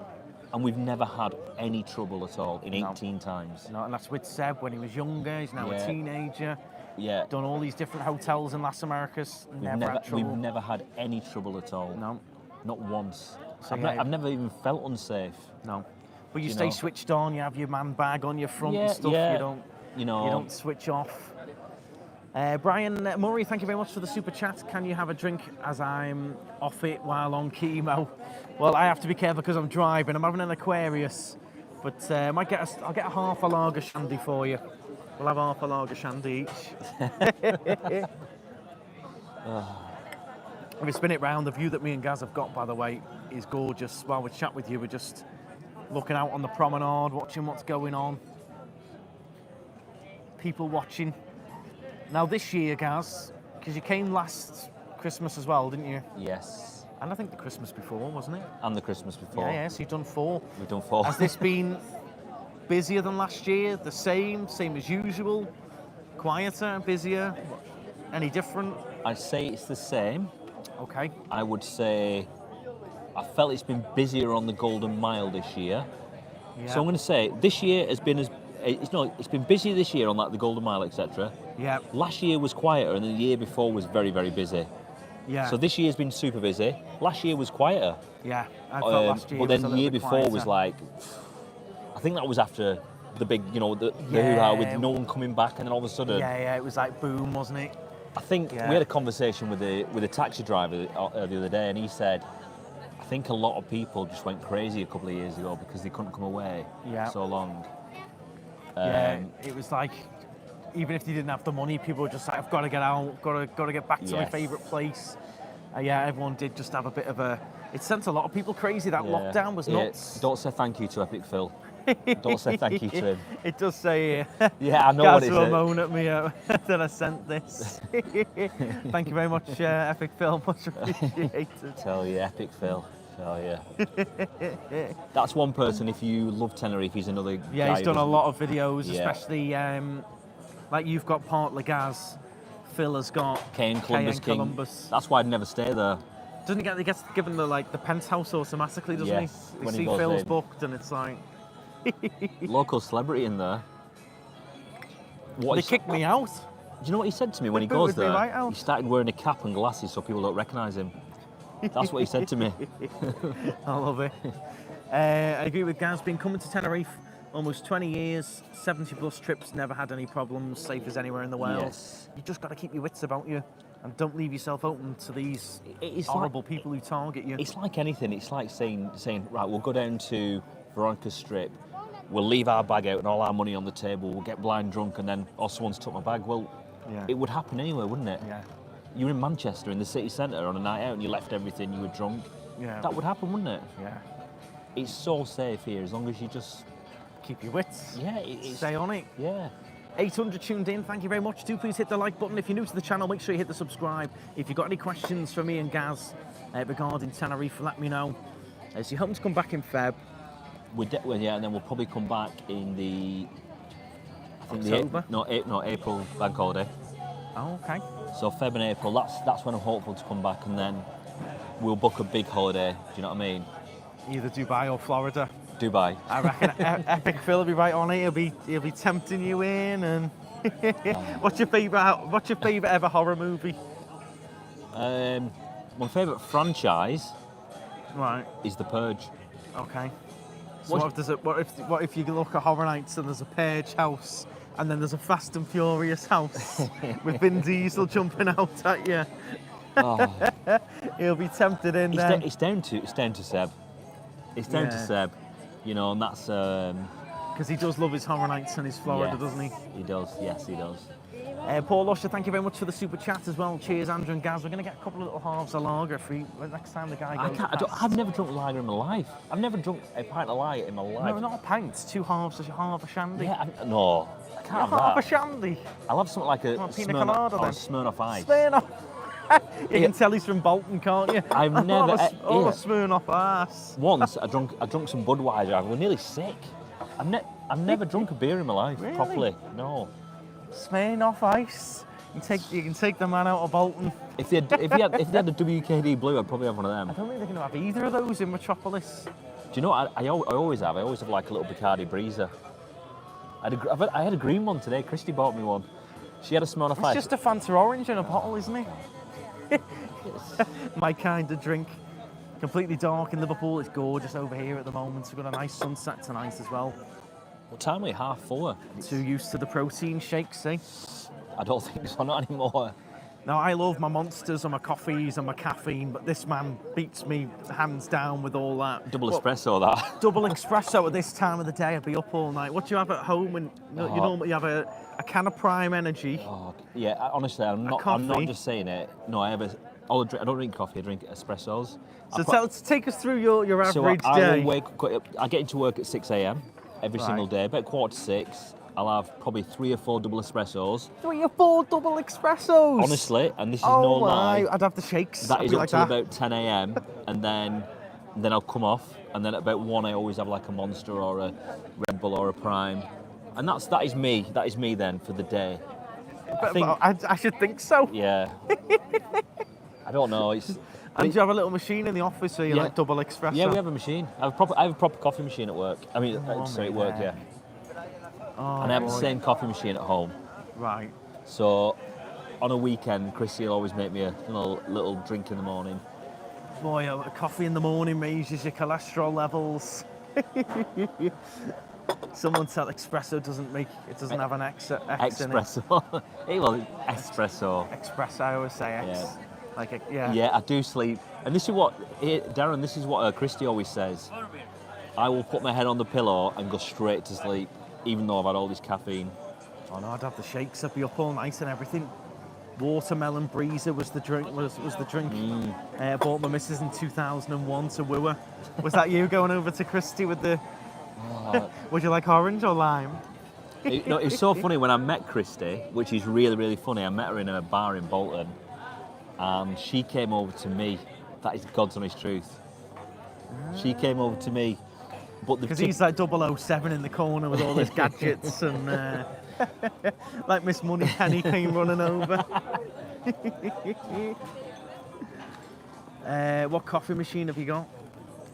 And we've never had any trouble at all in 18 times. No, and that's with Seb when he was younger. He's now a teenager. Yeah. Done all these different hotels in Las Americas. Never had trouble. We've never had any trouble at all. No. Not once. So I've never even felt unsafe. No. But you stay switched on. You have your man bag on your front and stuff. Yeah. You don't switch off. Brian Murray, thank you very much for the super chat. Can you have a drink as I'm off it while on chemo? Well, I have to be careful because I'm driving. I'm having an Aquarius, but I'll get a half a lager shandy for you. We'll have half a lager shandy each. If we spin it round, the view that me and Gaz have got, by the way, is gorgeous. While we chat with you, we're just looking out on the promenade, watching what's going on. People watching. Now this year, Gaz, because you came last Christmas as well, didn't you? Yes. And I think the Christmas before, wasn't it? And the Christmas before. Yeah, so you've done 4. We've done 4. Has this been busier than last year? The same as usual? Quieter, busier? Any different? I'd say it's the same. Okay. I would say I felt it's been busier on the Golden Mile this year. Yeah. So I'm going to say this year has been it's been busier this year on like the Golden Mile, etc. Yeah. Last year was quieter, and the year before was very, very busy. Yeah. So this year's been super busy. Last year was quieter. Yeah. I felt last year but then was a the year little bit before quieter. was like, I think that was after the big, the hoo-ha with no one coming back, and then all of a sudden. Yeah, it was like boom, wasn't it? I think we had a conversation with a taxi driver the other day, and he said, I think a lot of people just went crazy a couple of years ago because they couldn't come away so long. It was like, even if they didn't have the money, people were just like, I've got to get out, got to get back to my favourite place. Everyone did just have a bit of a. It sent a lot of people crazy. That lockdown was nuts. Don't say thank you to Epic Phil. Don't say thank you to him. It does say yeah, I know what it is. Gaz will moan at me that I sent this. Thank you very much, Epic Phil. Much appreciated. Tell you, Epic Phil. Tell you. That's one person. If you love Tenerife, he's another guy. Yeah, he's done a lot of videos, especially like you've got partly Gaz. Phil has got Columbus King. Columbus. That's why I'd never stay there. Doesn't he gets given the penthouse automatically, doesn't he? When You he see goes Phil's in. booked and it's like Local celebrity in there. they kicked me out. Do you know what he said to me when he booted goes me there? right out. He started wearing a cap and glasses so people don't recognise him. That's what he said to me. I love it. I agree with Gaz. Been coming to Tenerife almost 20 years, 70 plus trips, never had any problems, safe as anywhere in the world. Yes. You just got to keep your wits about you and don't leave yourself open to these horrible people who target you. It's like anything. It's like saying, right, we'll go down to Veronica Strip, we'll leave our bag out and all our money on the table, we'll get blind drunk and then, someone's took my bag. Well, it would happen anyway, wouldn't it? Yeah. You were in Manchester in the city centre on a night out and you left everything, you were drunk. Yeah. That would happen, wouldn't it? Yeah. It's so safe here as long as you just... Keep your wits. Yeah. Stay on it. Yeah. 800 tuned in, thank you very much. Do please hit the like button. If you're new to the channel, make sure you hit the subscribe. If you've got any questions for me and Gaz regarding Tenerife, let me know. So you're hoping to come back in Feb. And then we'll probably come back in the... October? April bank holiday. Oh, okay. So Feb and April, that's when I'm hopeful to come back, and then we'll book a big holiday. Do you know what I mean? Either Dubai or Florida. Dubai. I reckon Epic Phil will be right on it. He'll be tempting you in. And what's your favourite ever horror movie? My favourite franchise Right. is The Purge. Okay. So what if you look at Horror Nights and there's a Purge house and then there's a Fast and Furious house with Vin Diesel jumping out at you? Oh. He'll be tempted in there. It's down to Seb. It's down to Seb, you know, and that's because he does love his Horror Nights and his Florida, doesn't he? He does. Yes, he does. Paul Usher, thank you very much for the super chat as well. Cheers, Andrew and Gaz. We're going to get a couple of little halves of lager for you next time the guy goes I've never drunk lager in my life. I've never drunk a pint of lager in my life. No, not a pint. 2 halves of half a shandy. Yeah, no, I can't have half that. a shandy. I'll have something like a pina colada then. Smirnoff Ice. Smirnoff. You can tell he's from Bolton, can't you? I've never. a Smirnoff ass. Once I drunk some Budweiser. I was nearly sick. I've never drunk a beer in my life properly. No. Smirnoff Ice. You can take the man out of Bolton. If they had the WKD Blue, I'd probably have one of them. I don't think they're going to have either of those in Metropolis. Do you know what I always have? I always have like a little Bacardi Breezer. I had a green one today. Christy bought me one. She had a Smirnoff Ice. It's just a Fanta Orange in a bottle, isn't it? My kind of drink. Completely dark in Liverpool. It's gorgeous over here at the moment. We've got a nice sunset tonight as well. What time are we? 4:30. Too used to the protein shakes, eh? I don't think so, not anymore. Now, I love my Monsters and my coffees and my caffeine, but this man beats me hands down with all that. Double espresso, that. Double espresso at this time of the day. I'd be up all night. What do you have at home? And you normally have a can of Prime Energy. Oh, yeah, honestly, I'm not just saying it. No, I don't drink coffee, I drink espressos. So take us through your average day. I get into work at 6 a.m. every single day, about 5:45. I'll have probably 3 or 4 double espressos. 3 or 4 double espressos? Honestly, and this is no lie. I'd have the shakes. That is up till about 10 a.m. and then I'll come off, and then at about 1 I always have like a Monster or a Red Bull or a Prime. And that is me. That is me then for the day. I should think so. Yeah. I don't know. And do you have a little machine in the office so you like double espresso? Yeah, we have a machine. I have a proper coffee machine at work. I mean, at work, yeah. Oh, and I have the same coffee machine at home. Right. So on a weekend, Chrissy will always make me a little drink in the morning. Boy, a coffee in the morning raises your cholesterol levels. Someone said espresso doesn't have an X in it. Espresso. Well, espresso. Espresso, I always say X. Yeah. Yeah, I do sleep. And this is what, Darren, this is what Christy always says. I will put my head on the pillow and go straight to sleep, even though I've had all this caffeine. Oh no, I'd have the shakes. I'd be up all night and everything. Watermelon breezer was the drink. I bought my missus in 2001 to woo her. Was that you going over to Christy with the... Would you like orange or lime? It's so funny when I met Christy, which is really, really funny. I met her in a bar in Bolton, and she came over to me. That is God's honest truth. She came over to me. Because he's like 007 in the corner with all his gadgets and like Miss Moneypenny came running over. What coffee machine have you got?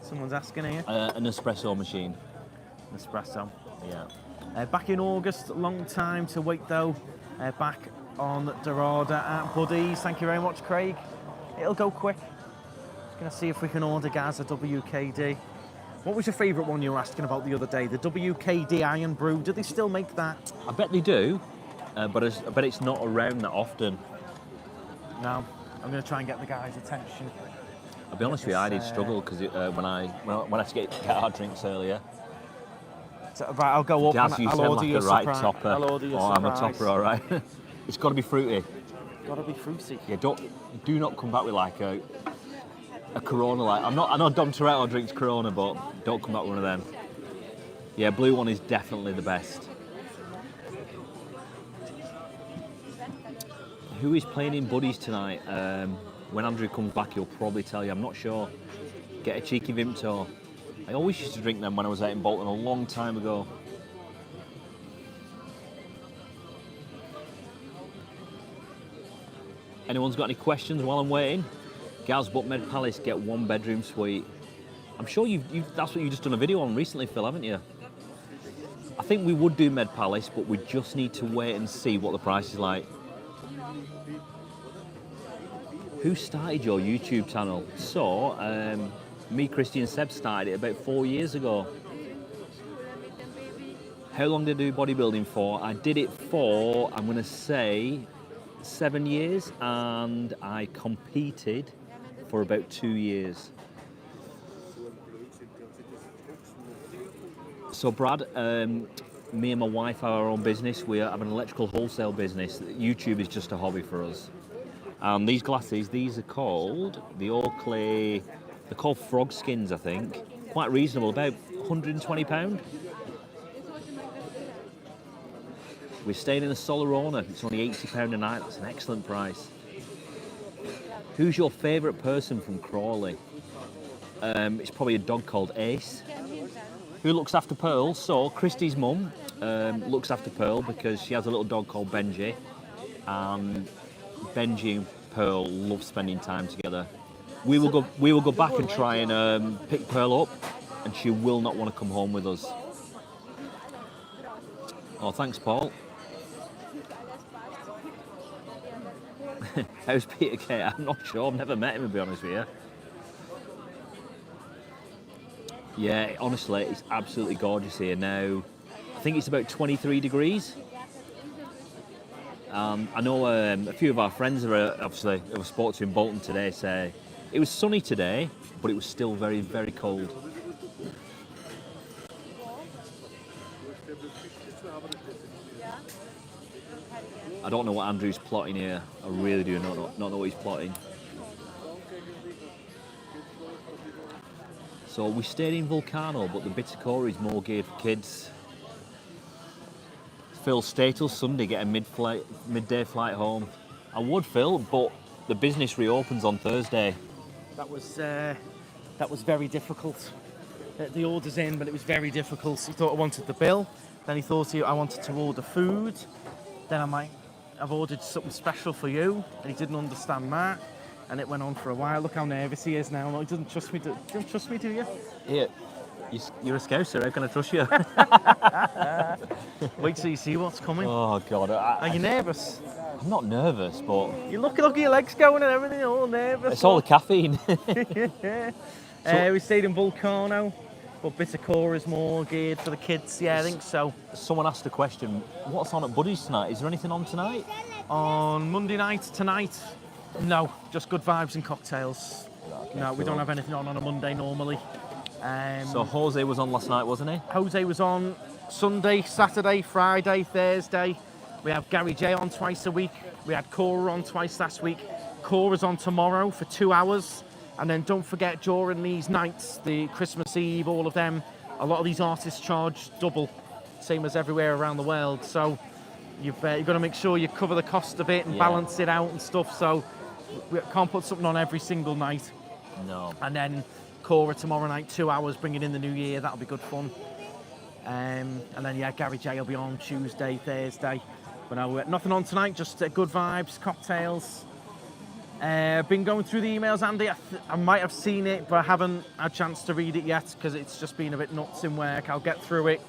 Someone's asking here. An espresso machine. Espresso. Yeah. Back in August, long time to wait though. Back on Dorada at Buddies. Thank you very much, Craig. It'll go quick. Just gonna see if we can order Gaz a WKD. What was your favourite one you were asking about the other day? The WKD Iron Brew. Do they still make that? I bet they do, but I bet it's not around that often. No, I'm going to try and get the guys' attention. I'll be honest with you, I did struggle because when I had to get our drinks earlier. So, right, I'll go up Gaz, and I'll order you a surprise. Right topper. I'll order you a surprise. I'm a topper, all right. It's got to be fruity. Got to be fruity. Yeah, do not come back with like a Corona. I know Dom Toretto drinks Corona, but don't come back with one of them. Yeah, blue one is definitely the best. Who is playing in Buddies tonight? When Andrew comes back, he'll probably tell you. I'm not sure. Get a cheeky Vimto. I always used to drink them when I was out in Bolton a long time ago. Anyone's got any questions while I'm waiting? Gals book Med Palace, get 1-bedroom suite. I'm sure that's what you've just done a video on recently, Phil, haven't you? I think we would do Med Palace, but we just need to wait and see what the price is like. Who started your YouTube channel? So, me, Christy and Seb started it about 4 years ago. How long did I do bodybuilding for? I did it for, I'm going to say, 7 years, and I competed for about 2 years. So Brad, me and my wife have our own business. We have an electrical wholesale business. YouTube is just a hobby for us. These glasses, these are called the All Clay, they're called frog skins, I think. Quite reasonable, about £120. We're staying in a Solarona, it's only £80 a night, that's an excellent price. Who's your favourite person from Crawley? It's probably a dog called Ace. Who looks after Pearl? So Christy's mum looks after Pearl because she has a little dog called Benji, and Benji and Pearl love spending time together. We will go back and try and pick Pearl up, and she will not want to come home with us. Oh, thanks, Paul. How's Peter Kay? I'm not sure. I've never met him, to be honest with you. Yeah, honestly, it's absolutely gorgeous here now. I think it's about 23 degrees. I know a few of our friends obviously who spoke to in Bolton today say it was sunny today, but it was still very, very cold. I don't know what Andrew's plotting here. I really do not know what he's plotting. So we stayed in Volcano, but the Bittercore is more geared for kids. Phil, stay till Sunday, get a midday flight home. I would, Phil, but the business reopens on Thursday. That was very difficult. The order's in, but it was very difficult. He thought I wanted the bill. Then he thought I wanted to order food. Then I've ordered something special for you, and he didn't understand that. And it went on for a while. Look how nervous he is now. He doesn't trust me. Do you? Here, you're a Scouser. How can I trust you? Wait till you see what's coming. Oh, God. Are you nervous? I'm not nervous, but... You look at your legs going and everything, all nervous. It's all the caffeine. We stayed in Volcano, but Bittercore is more geared for the kids. Yeah, I think so. Someone asked a question, what's on at Buddy's tonight? Is there anything on tonight? On Monday night, tonight, no, just good vibes and cocktails. Okay, no, we don't have anything on a Monday normally. So Jose was on last night, wasn't he? Jose was on Sunday, Saturday, Friday, Thursday. We have Gary J on twice a week. We had Cora on twice last week. Cora's on tomorrow for 2 hours. And then don't forget, during these nights, the Christmas Eve, all of them, a lot of these artists charge double, same as everywhere around the world. So you've got to make sure you cover the cost of it and balance it out and stuff. So we can't put something on every single night. No. And then Cora tomorrow night, 2 hours, bringing in the new year. That'll be good fun. And then, Gary J will be on Tuesday, Thursday. But no, nothing on tonight, just good vibes, cocktails. Been going through the emails, Andy. I might have seen it, but I haven't had a chance to read it yet because it's just been a bit nuts in work. I'll get through it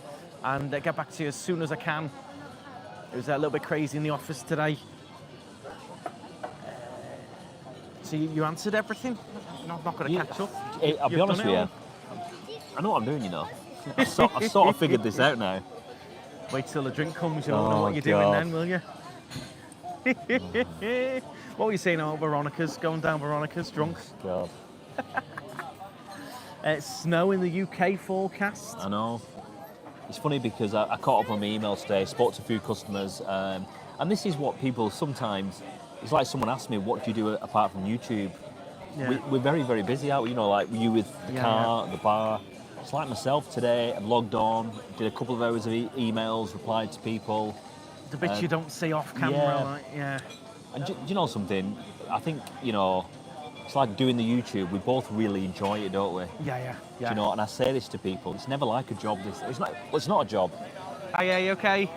and get back to you as soon as I can. It was a little bit crazy in the office today. So you answered everything? I'm not going to catch up. I'll be honest with you. I know what I'm doing, you know. I sort of figured this out now. Wait till the drink comes, you'll know what you're doing then, will you? What were you saying about Veronica's? Going down Veronica's drunk? God. Snow in the UK forecast. I know. It's funny because I caught up on my emails today, spoke to a few customers, and this is what people sometimes, it's like someone asked me, what do you do apart from YouTube? Yeah. We're very, very busy out, like you with the car, the bar. It's like myself today, I logged on, did a couple of hours of emails, replied to people. The bits you don't see off camera, And do you know something? I think, it's like doing the YouTube. We both really enjoy it, don't we? Yeah. Do you know, and I say this to people, it's never like a job. It's not a job. Hi, you okay?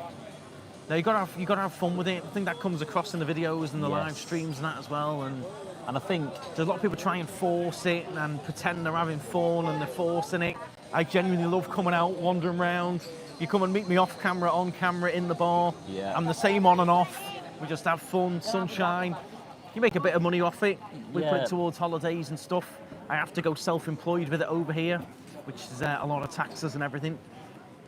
No, you gotta have fun with it. I think that comes across in the videos and the live Yes. streams and that as well. And And I think there's a lot of people try and force it and pretend they're having fun and they're forcing it. I genuinely love coming out, wandering around. You come and meet me off camera, on camera, in the bar. Yeah. I'm the same on and off. We just have fun, sunshine. You make a bit of money off it. We put Yeah. it towards holidays and stuff. I have to go self-employed with it over here, which is a lot of taxes and everything.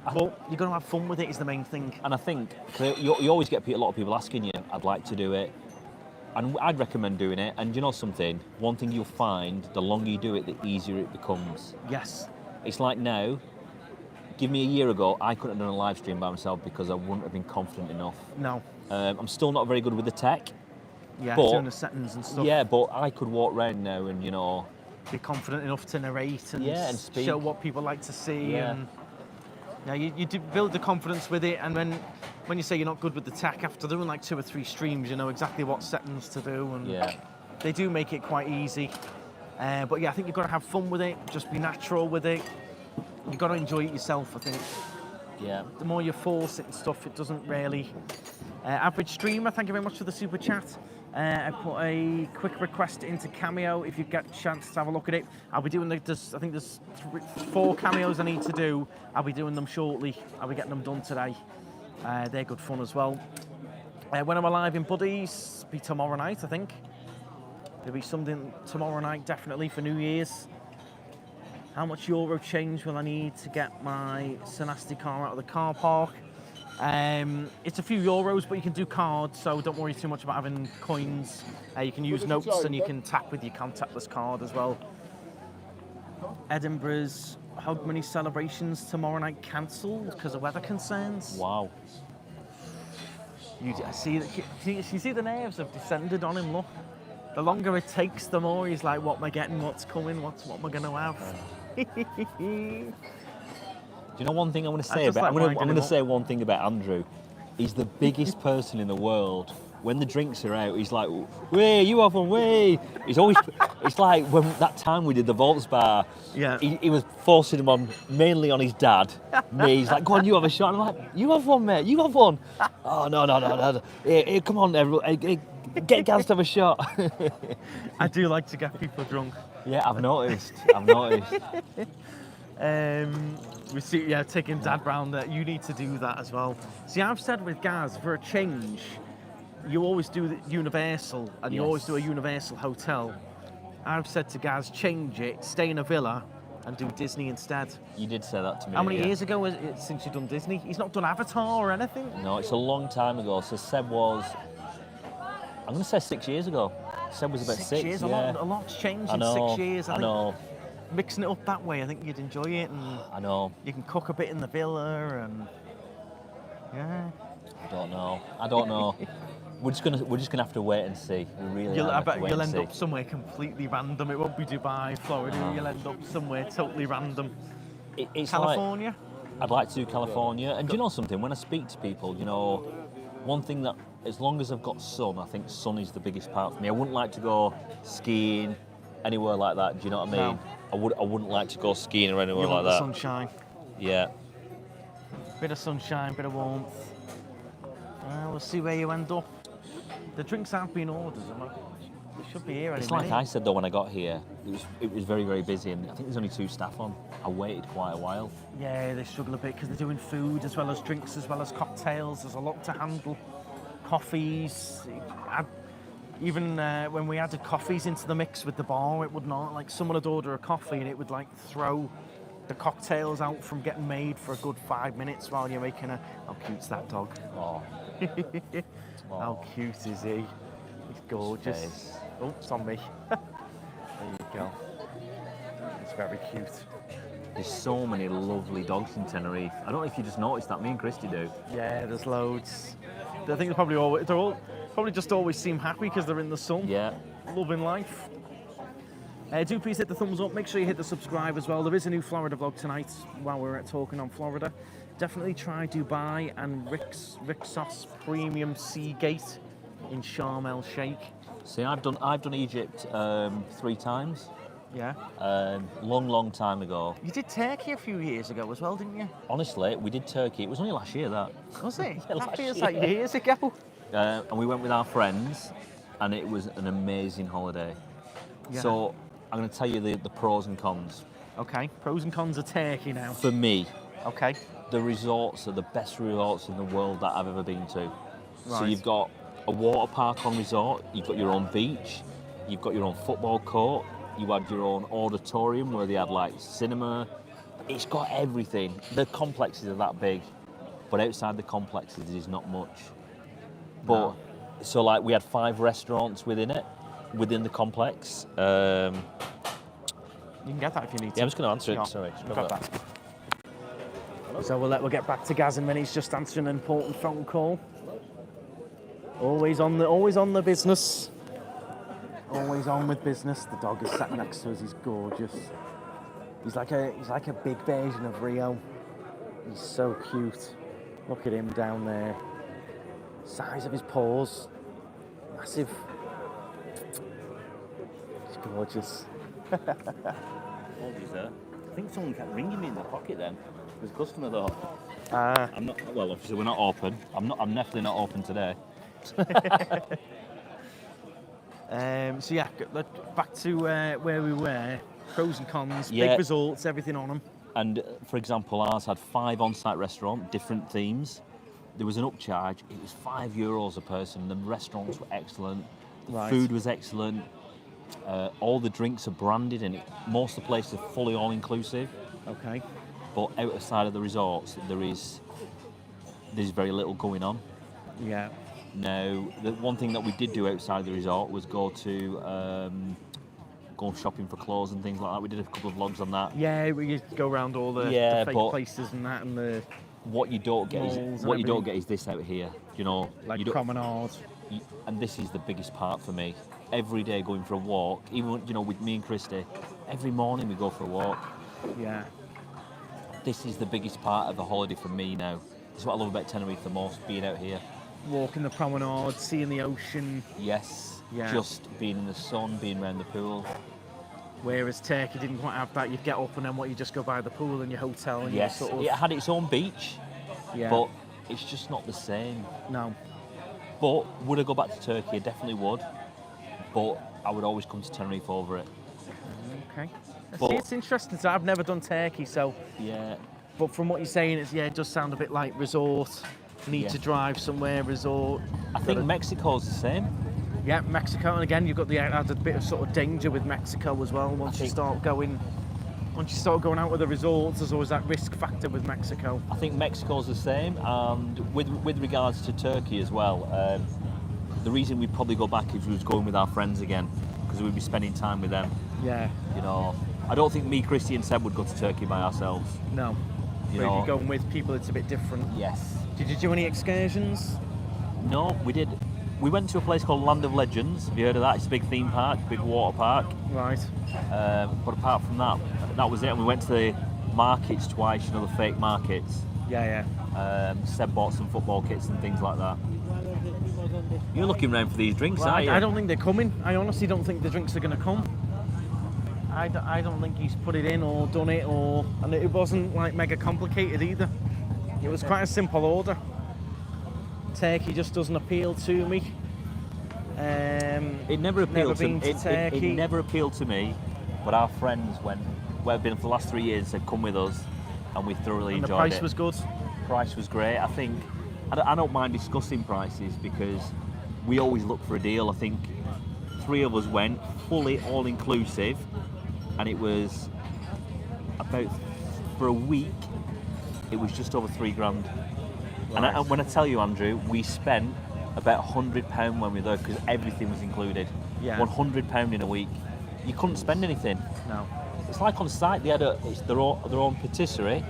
But you're going to have fun with it is the main thing. And I think you always get a lot of people asking you, I'd like to do it. And I'd recommend doing it. And you know something? One thing you'll find, the longer you do it, the easier it becomes. Yes. It's like now, give me a year ago, I couldn't have done a live stream by myself because I wouldn't have been confident enough. No. I'm still not very good with the tech. Yeah, But- doing the settings and stuff. Yeah, but I could walk around now and, Be confident enough to narrate and, Yeah, and speak. show what people like to see. Yeah. And yeah, you do build the confidence with it. And when you say you're not good with the tech, after doing like 2 or 3 streams, you know exactly what settings to do. And yeah. they do make it quite easy. But yeah, I think you've got to have fun with it. Just be natural with it. You've got to enjoy it yourself, I think. Yeah. The more you force it and stuff, it doesn't really. Average streamer, thank you very much for the super chat. I put a quick request into Cameo if you get a chance to have a look at it. I'll be doing I think there's 4 cameos I need to do. I'll be doing them shortly. I'll be getting them done today. They're good fun as well. When I'm alive in Buddies, be tomorrow night, I think. There'll be something tomorrow night, definitely, for New Year's. How much euro change will I need to get my Senasti car out of the car park? It's a few euros, but you can do cards, so don't worry too much about having coins. You can use notes and you can tap with your contactless card as well. Edinburgh's Hogmanay celebrations tomorrow night cancelled because of weather concerns. Wow. You see the nerves have descended on him, look. The longer it takes, the more he's like, what am I getting, what's coming, what am I going to have? Do you know one thing I want to say just about? like I'm winding going him to up. say one thing about Andrew. He's the biggest person in the world. When the drinks are out, he's like, "Way, you have one, way." He's always. It's like when that time we did the Volts bar. Yeah. He was forcing him on mainly on his dad. Me, he's like, "Go on, you have a shot." I'm like, "You have one, mate. You have one." Oh no. Here, come on, everyone. Hey, get Gaz to have a shot. I do like to get people drunk. Yeah, I've noticed. We see, taking Dad round there. You need to do that as well. See, I've said with Gaz, for a change, you always do the Universal, and you always do a Universal hotel. I've said to Gaz, change it, stay in a villa, and do Disney instead. You did say that to me. How many yeah. years ago is it since you've done Disney? He's not done Avatar or anything. No, it's a long time ago. So Seb was, I'm going to say 6 years ago. Seb was about 6 years. yeah. A lot's changed I know, in 6 years. I know. Mixing it up that way, I think you'd enjoy it, and I know. you can cook a bit in the villa, and yeah. I don't know. We're just gonna have to wait and see. We really I have bet to wait you'll and end see. up somewhere completely random. It won't be Dubai, Florida. You'll end up somewhere totally random. It's California? Like, I'd like to do California. And do you know something? When I speak to people, one thing that, as long as I've got sun, I think sun is the biggest part for me. I wouldn't like to go skiing anywhere like that. Do you know what I mean? No. I wouldn't like to go skiing or anywhere You like want the that. sunshine. Yeah. Bit of sunshine, bit of warmth. We'll see where you end up. The drinks aren't being ordered. They should be here any It's like minute. I said though when I got here, it was very, very busy, and I think there's only 2 staff on. I waited quite a while. Yeah, they struggle a bit because they're doing food as well as drinks as well as cocktails. There's a lot to handle. Coffees. Even when we added coffees into the mix with the bar, it would not, like, someone would order a coffee and it would like throw the cocktails out from getting made for a good 5 minutes while you're making a. How cute's that dog? Oh. How cute is he? He's gorgeous. Yes. Oh, it's on me. There you go. It's very cute. There's so many lovely dogs in Tenerife. I don't know if you just noticed that. Me and Christy do. Yeah, there's loads. I think they're all probably just always seem happy because they're in the sun. Yeah. Loving life. Do please hit the thumbs up. Make sure you hit the subscribe as well. There is a new Florida vlog tonight while we're talking on Florida. Definitely try Dubai and Rixos Premium Seagate in Sharm el Sheikh. See, I've done Egypt 3 times. Yeah. Long time ago. You did Turkey a few years ago as well, didn't you? Honestly, we did Turkey. It was only last year, that. Was it? Yeah, That last feels year. like years ago. And we went with our friends, and it was an amazing holiday. Yeah. So I'm going to tell you the pros and cons. Okay, pros and cons of Turkey now. For me, Okay. the resorts are the best resorts in the world that I've ever been to. So Right. you've got a water park on resort, you've got your own beach, you've got your own football court, you had your own auditorium where they had like cinema. It's got everything. The complexes are that big, but outside the complexes there's not much. But so like we had 5 restaurants within the complex. You can get that if you need to. Yeah, I'm just going to answer it. Yeah, Sorry. I've got that. So we'll get back to Gaz in a minute. He's just answering an important phone call. Always on the business. Always on with business. The dog is sat next to us. He's gorgeous. He's like a big version of Rio. He's so cute. Look at him down there. Size of his paws. Massive. He's gorgeous. Apologies there. I think someone kept ringing me in the pocket then. It was a customer though. I'm not. Well, obviously we're not open. I'm definitely not open today. So yeah, back to where we were. Pros and cons, Yeah. big results, everything on them. And for example, ours had 5 on-site restaurants, different themes. There was an upcharge. It was €5 a person. The restaurants were excellent. The Right. food was excellent. All the drinks are branded, and most of the places are fully all-inclusive. Okay. But outside of the resorts, there's very little going on. Yeah. Now, the one thing that we did do outside the resort was go shopping for clothes and things like that. We did a couple of vlogs on that. Yeah, we used to go around all the fake places and that, and the What you don't get malls is and this out here. You know, like you don't, promenade. and this is the biggest part for me. Every day going for a walk, even with me and Christy, every morning we go for a walk. Yeah. This is the biggest part of the holiday for me now. It's what I love about Tenerife the most, being out here. Walking the promenade, seeing the ocean. Yes, Yeah. just being in the sun, being around the pool. Whereas Turkey didn't quite have that. You'd get up and then you just go by the pool and your hotel and Yes, you sort of. it had its own beach, Yeah. but it's just not the same. No. But would I go back to Turkey? I definitely would. But I would always come to Tenerife over it. Okay. But- See, it's interesting. So I've never done Turkey, so. Yeah. But from what you're saying, it does sound a bit like resort. Need Yeah. to drive somewhere, resort. I think Mexico's the same. Yeah, Mexico, and again, you've got the added bit of sort of danger with Mexico as well. Once you start going out with the resorts, there's always that risk factor with Mexico. I think Mexico's the same, and with regards to Turkey as well, the reason we'd probably go back if we was going with our friends again, because we'd be spending time with them. Yeah. I don't think me, Christy, and Seb would go to Turkey by ourselves. No. You But if know. you're going with people, it's a bit different. Yes. Did you do any excursions? No, we did. We went to a place called Land of Legends. Have you heard of that? It's a big theme park, big water park. Right. But apart from that, that was it. And we went to the markets twice, the fake markets. Yeah. Seb bought some football kits and things like that. You're looking around for these drinks, Well, aren't you? I don't think they're coming. I honestly don't think the drinks are going to come. I don't think he's put it in or done it, and it wasn't like mega complicated either. It was quite a simple order. Turkey just doesn't appeal to me. It never appealed been to it Turkey. never appealed to me, but our friends, where I've been for the last 3 years, said come with us, and we thoroughly And the enjoyed it. price was good. Price was great. I think I don't mind discussing prices because we always look for a deal. I think 3 of us went fully all inclusive, and it was about for a week. It was just over £3,000. Right. And when I tell you, Andrew, we spent about £100 when we were there because everything was included. Yeah. £100 in a week. You couldn't spend anything. No. It's like on site. They had their own patisserie.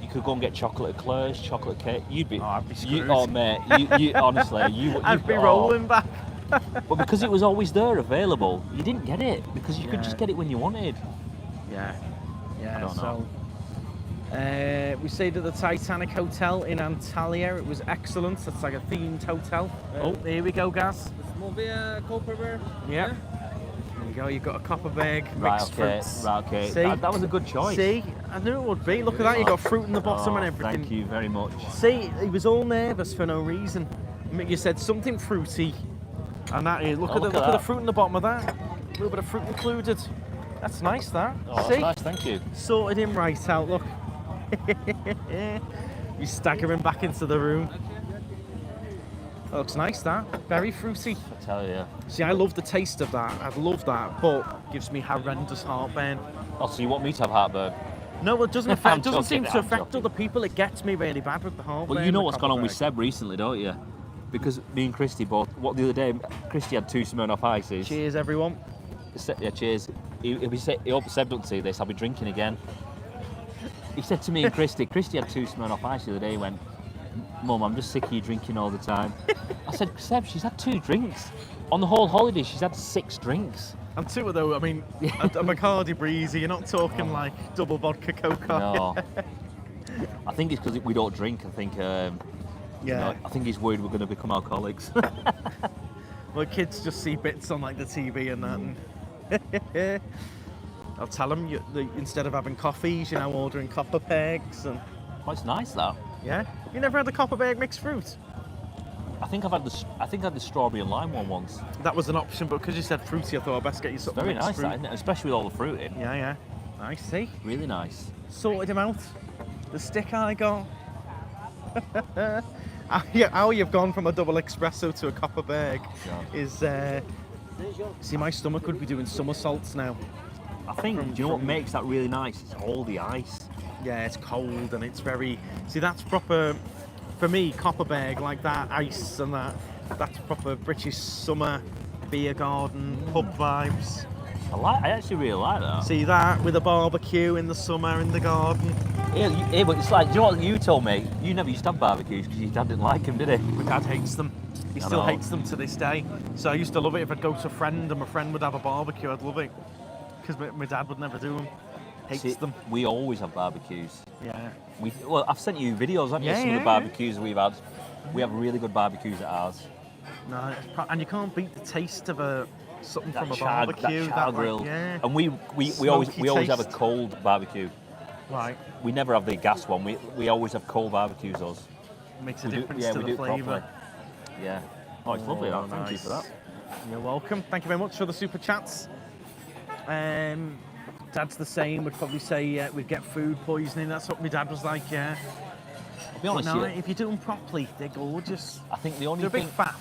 You could go and get chocolate eclairs, chocolate cake. You'd be. Oh, I'd be screwed. Mate. You honestly, I'd be rolling back. But because it was always there available, you didn't get it because you could just get it when you wanted. Yeah. I don't know. So we stayed at the Titanic Hotel in Antalya. It was excellent. It's like a themed hotel. Oh, here we go, Gaz. Movie Copperware. Yeah. There you go, you've got a Copperberg Right, mixed okay. fruits. Right, okay. See? That was a good choice. See? I knew it would be. Look at that, you've got fruit in the bottom and everything. Thank you very much. See, he was all nervous for no reason. You said something fruity, and that is, look at the fruit in the bottom of that. A little bit of fruit included. That's nice, that. Oh, See? that's nice, thank you. Sorted him right out, look. You're staggering back into the room. That looks nice, that. Very fruity. I tell you. See, I love the taste of that. I love that, but gives me horrendous heartburn. Oh, so you want me to have heartburn? No, it doesn't affect. Doesn't seem to I'm affect joking. other people. It gets me really bad with the heartburn. Well, you know with what's gone on with Copperberg. Seb recently, don't you? Because me and Christy both. What the other day, Christy had 2 Smirnoff Ices. Cheers, everyone. Yeah, cheers. He hope Seb doesn't see this. I'll be drinking again. He said to me and Christy had 2 Smirnoff Ices the other day. He went, Mum, I'm just sick of you drinking all the time. I said, Seb, she's had 2 drinks. On the whole holiday, she's had 6 drinks. And 2 though, I mean, a Bacardi Breezy, you're not talking like double vodka Coca. No. I think it's because we don't drink. I think, Yeah. you know, I think he's worried we're going to become alcoholics. Well, kids just see bits on like the TV and that. And I'll tell them instead of having coffees, you're now ordering Copperbergs and. Well, it's nice that. Yeah. You never had the Copperberg mixed fruit? I think I had the strawberry and lime one once. That was an option, but because you said fruity, I thought I'd best get you something Very mixed nice, fruit. that, isn't it? Especially with all the fruit in. Yeah. Nice, see? Really nice. Sorted him out. The stick I got. How you've gone from a double espresso to a Copperberg is. See, my stomach would be doing somersaults now. I think, do you know what makes that really nice? It's all the ice. Yeah, it's cold and it's very. See, that's proper. For me, Copperberg, like that ice and that's proper British summer beer garden pub vibes. I actually really like that. See that with a barbecue in the summer in the garden. Yeah, but it's like, do you know what you told me? You never used to have barbecues because your dad didn't like them, did he? My dad hates them. He I still know. hates them to this day. So I used to love it if I'd go to a friend and my friend would have a barbecue. I'd love it because my dad would never do them. Hates See, them. we always have barbecues. Yeah. Well, I've sent you videos, haven't you? Yeah, Some of yeah, the yeah. barbecues we've had. We have really good barbecues at ours. No, and you can't beat the taste of something from a charred barbecue. that grill. Yeah. And we always have a taste. cold barbecue. Right. We never have the gas one. We always have cold barbecues. Us. Makes a We do- difference yeah, to we the do it properly. flavour. Yeah. Oh, it's lovely. Oh, Thank you for that. You're welcome. Thank you very much for the super chats. Dad's the same. Would probably say we'd get food poisoning. That's what my dad was like. Yeah. I'll be But honest no, with you. if you do them properly, they're gorgeous. I think the only They're a big thing. faff.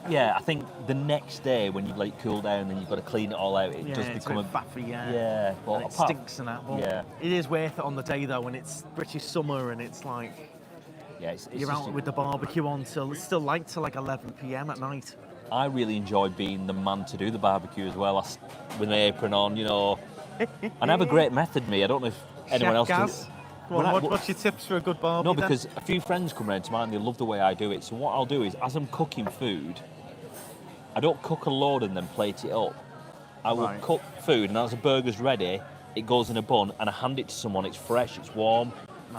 Yeah, I think the next day when you've let it cool down and you've got to clean it all out, it Yeah, does it's become a bit faffy. Yeah. Yeah, but And it apart- stinks and that. But Yeah. It is worth it on the day though, when it's British summer and it's like Yeah, it's you're just out with the barbecue on till it's still light till like 11 p.m. at night. I really enjoy being the man to do the barbecue as well, with my apron on, you know. And I have a great method, me. I don't know if anyone Chef else Gaz, does. come on, When I- what's your tips for a good barbecue? No, then? because a few friends come round to mine and they love the way I do it. So what I'll do is, as I'm cooking food, I don't cook a load and then plate it up. I will Right. cook food, and as the burger's ready, it goes in a bun, and I hand it to someone. It's fresh, it's warm.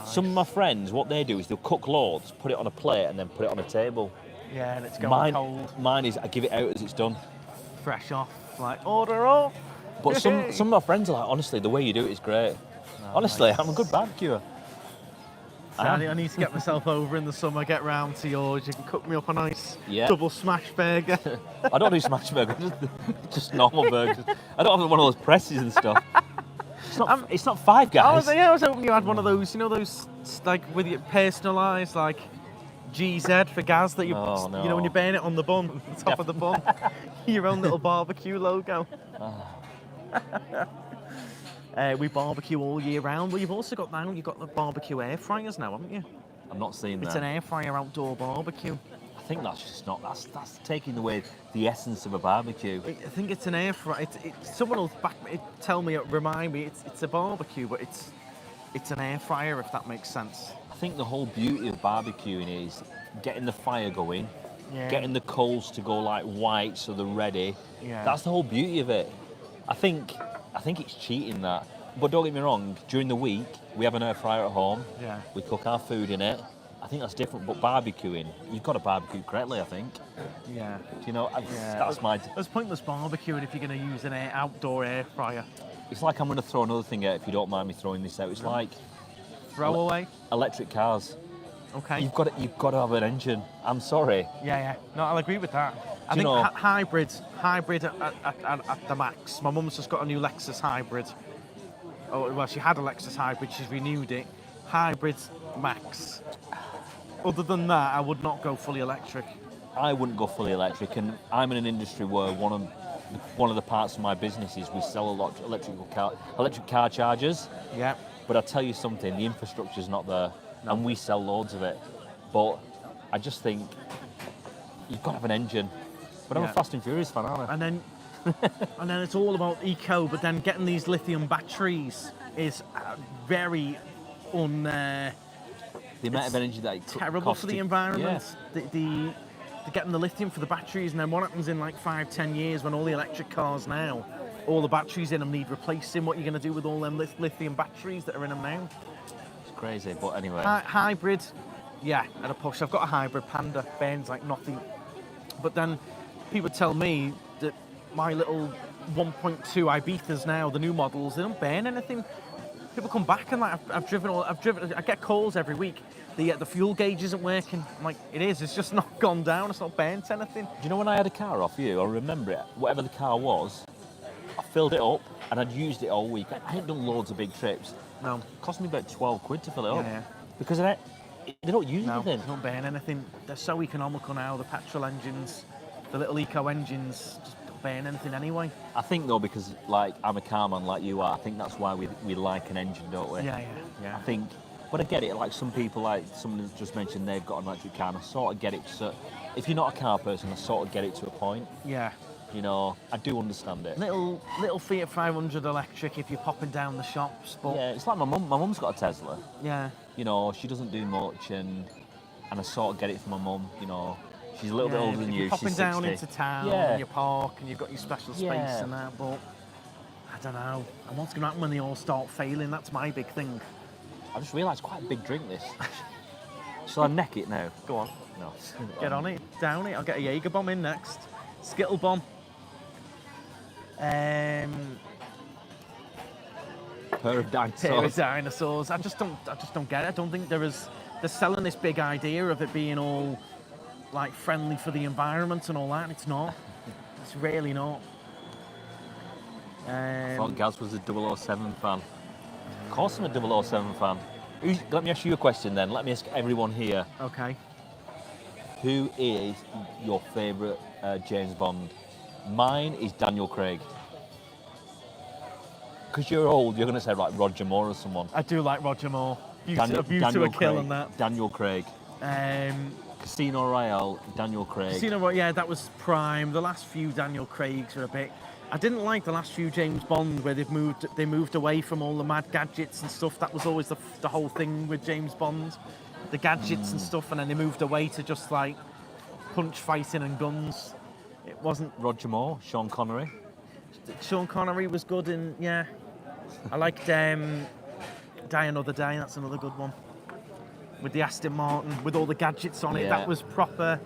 Some of my friends, what they do is they'll cook loads, put it on a plate, and then put it on a table. Yeah, and it's going cold, Mine is I give it out as it's done. fresh off, like order up. But some of my friends are like, honestly, the way you do it is great. Honestly, I'm a good barbecuer. I need to get myself over in the summer, get round to yours. You can cook me up a nice Yeah. double smash burger. I don't do smash burgers, just normal burgers. I don't have one of those presses and stuff. It's not Five Guys. I was hoping you had one of those, you know, those like with your personalised like GZ for Gaz that you, Oh, you know, when no. you burn it on the bun, the top of the bun, your own little barbecue logo. We barbecue all year round. Well, you've also got the barbecue air fryers now, haven't you? I'm not seeing It's that. an air fryer outdoor barbecue. I think that's just not. That's taking away the essence of a barbecue. I think it's an air fryer. Someone will remind me. It's a barbecue, but it's an air fryer, if that makes sense. I think the whole beauty of barbecuing is getting the fire going, Yeah. getting the coals to go like white so they're ready. Yeah. That's the whole beauty of it. I think it's cheating that. But don't get me wrong, during the week we have an air fryer at home. Yeah. We cook our food in it. I think that's different. But barbecuing, you've got to barbecue correctly, I think. Yeah. Do you know? That's my. There's pointless barbecuing if you're going to use an outdoor air fryer. It's like I'm going to throw another thing out. If you don't mind me throwing this out, it's like Throwaway. electric cars. Okay. You've got to have an engine. I'm sorry. Yeah. No, I'll agree with that. I think hybrid at the max. My mum's just got a new Lexus hybrid. Oh, well, she had a Lexus hybrid. She's renewed it. Hybrid max. Other than that, I would not go fully electric. I wouldn't go fully electric, and I'm in an industry where one of the parts of my business is we sell a lot of electric car chargers. Yeah. But I tell you something, the infrastructure's not there, and we sell loads of it. But I just think you've got to have an engine. But I'm a Fast and Furious fan, aren't I? And then it's all about eco. But then getting these lithium batteries is very the amount of energy that it terrible for the environment. Yeah. The getting the lithium for the batteries, and then what happens in like 5-10 years when all the electric cars now, all the batteries in them need replacing? What are you going to do with all them lithium batteries that are in them now? It's crazy, but anyway. Hybrid, yeah, at a push. I've got a hybrid Panda, burns like nothing. But then people tell me that my little 1.2 Ibizas now, the new models, they don't burn anything. People come back and like I've driven. I get calls every week. The fuel gauge isn't working. I'm like, it is. It's just not gone down. It's not burnt anything. Do you know when I had a car off you? I remember it. Whatever the car was, I filled it up and I'd used it all week. I hadn't done loads of big trips. No. It cost me about 12 quid to fill it up. Yeah. Because they don't use anything. They don't burn anything. They're so economical now. The petrol engines, the little eco engines, just don't burn anything anyway. I think though, because like I'm a car man like you are, I think that's why we like an engine, don't we? Yeah. I think, but I get it. Like some people, like someone just mentioned, they've got an electric car, and I sort of get it. So if you're not a car person, I sort of get it to a point. Yeah. You know, I do understand it. Little Fiat 500 electric if you're popping down the shops, but yeah, it's like my mum. My mum's got a Tesla. Yeah. You know, she doesn't do much, and I sort of get it from my mum. You know, she's a little bit older than you. You're popping she's down 60. into town, and you park, and you've got your special space and that, but I don't know. And what's going to happen when they all start failing? That's my big thing. I just realised quite a big drink this. Shall I neck it now? Go on. No. Get on it, down it. I'll get a Jaeger bomb in next. Skittle bomb. Pair of dinosaurs. I just don't get it. I don't think they're selling this big idea of it being all like friendly for the environment and all that, and it's not. It's really not. I thought Gaz was a 007 fan. Of course I'm a 007 fan. Let me ask you a question then. Let me ask everyone here. Okay. Who is your favourite James Bond? Mine is Daniel Craig. Because you're old, you're going to say like Roger Moore or someone. I do like Roger Moore. Daniel to a kill on that. Daniel Craig. Casino Royale, Daniel Craig. Casino Royale, yeah, that was prime. The last few Daniel Craigs were a bit. I didn't like the last few James Bond where they moved away from all the mad gadgets and stuff. That was always the whole thing with James Bond, the gadgets and stuff, and then they moved away to just like punch fighting and guns. It wasn't. Roger Moore, Sean Connery. Sean Connery was good, and yeah, I liked Die Another Day. That's another good one with the Aston Martin with all the gadgets on it. That was proper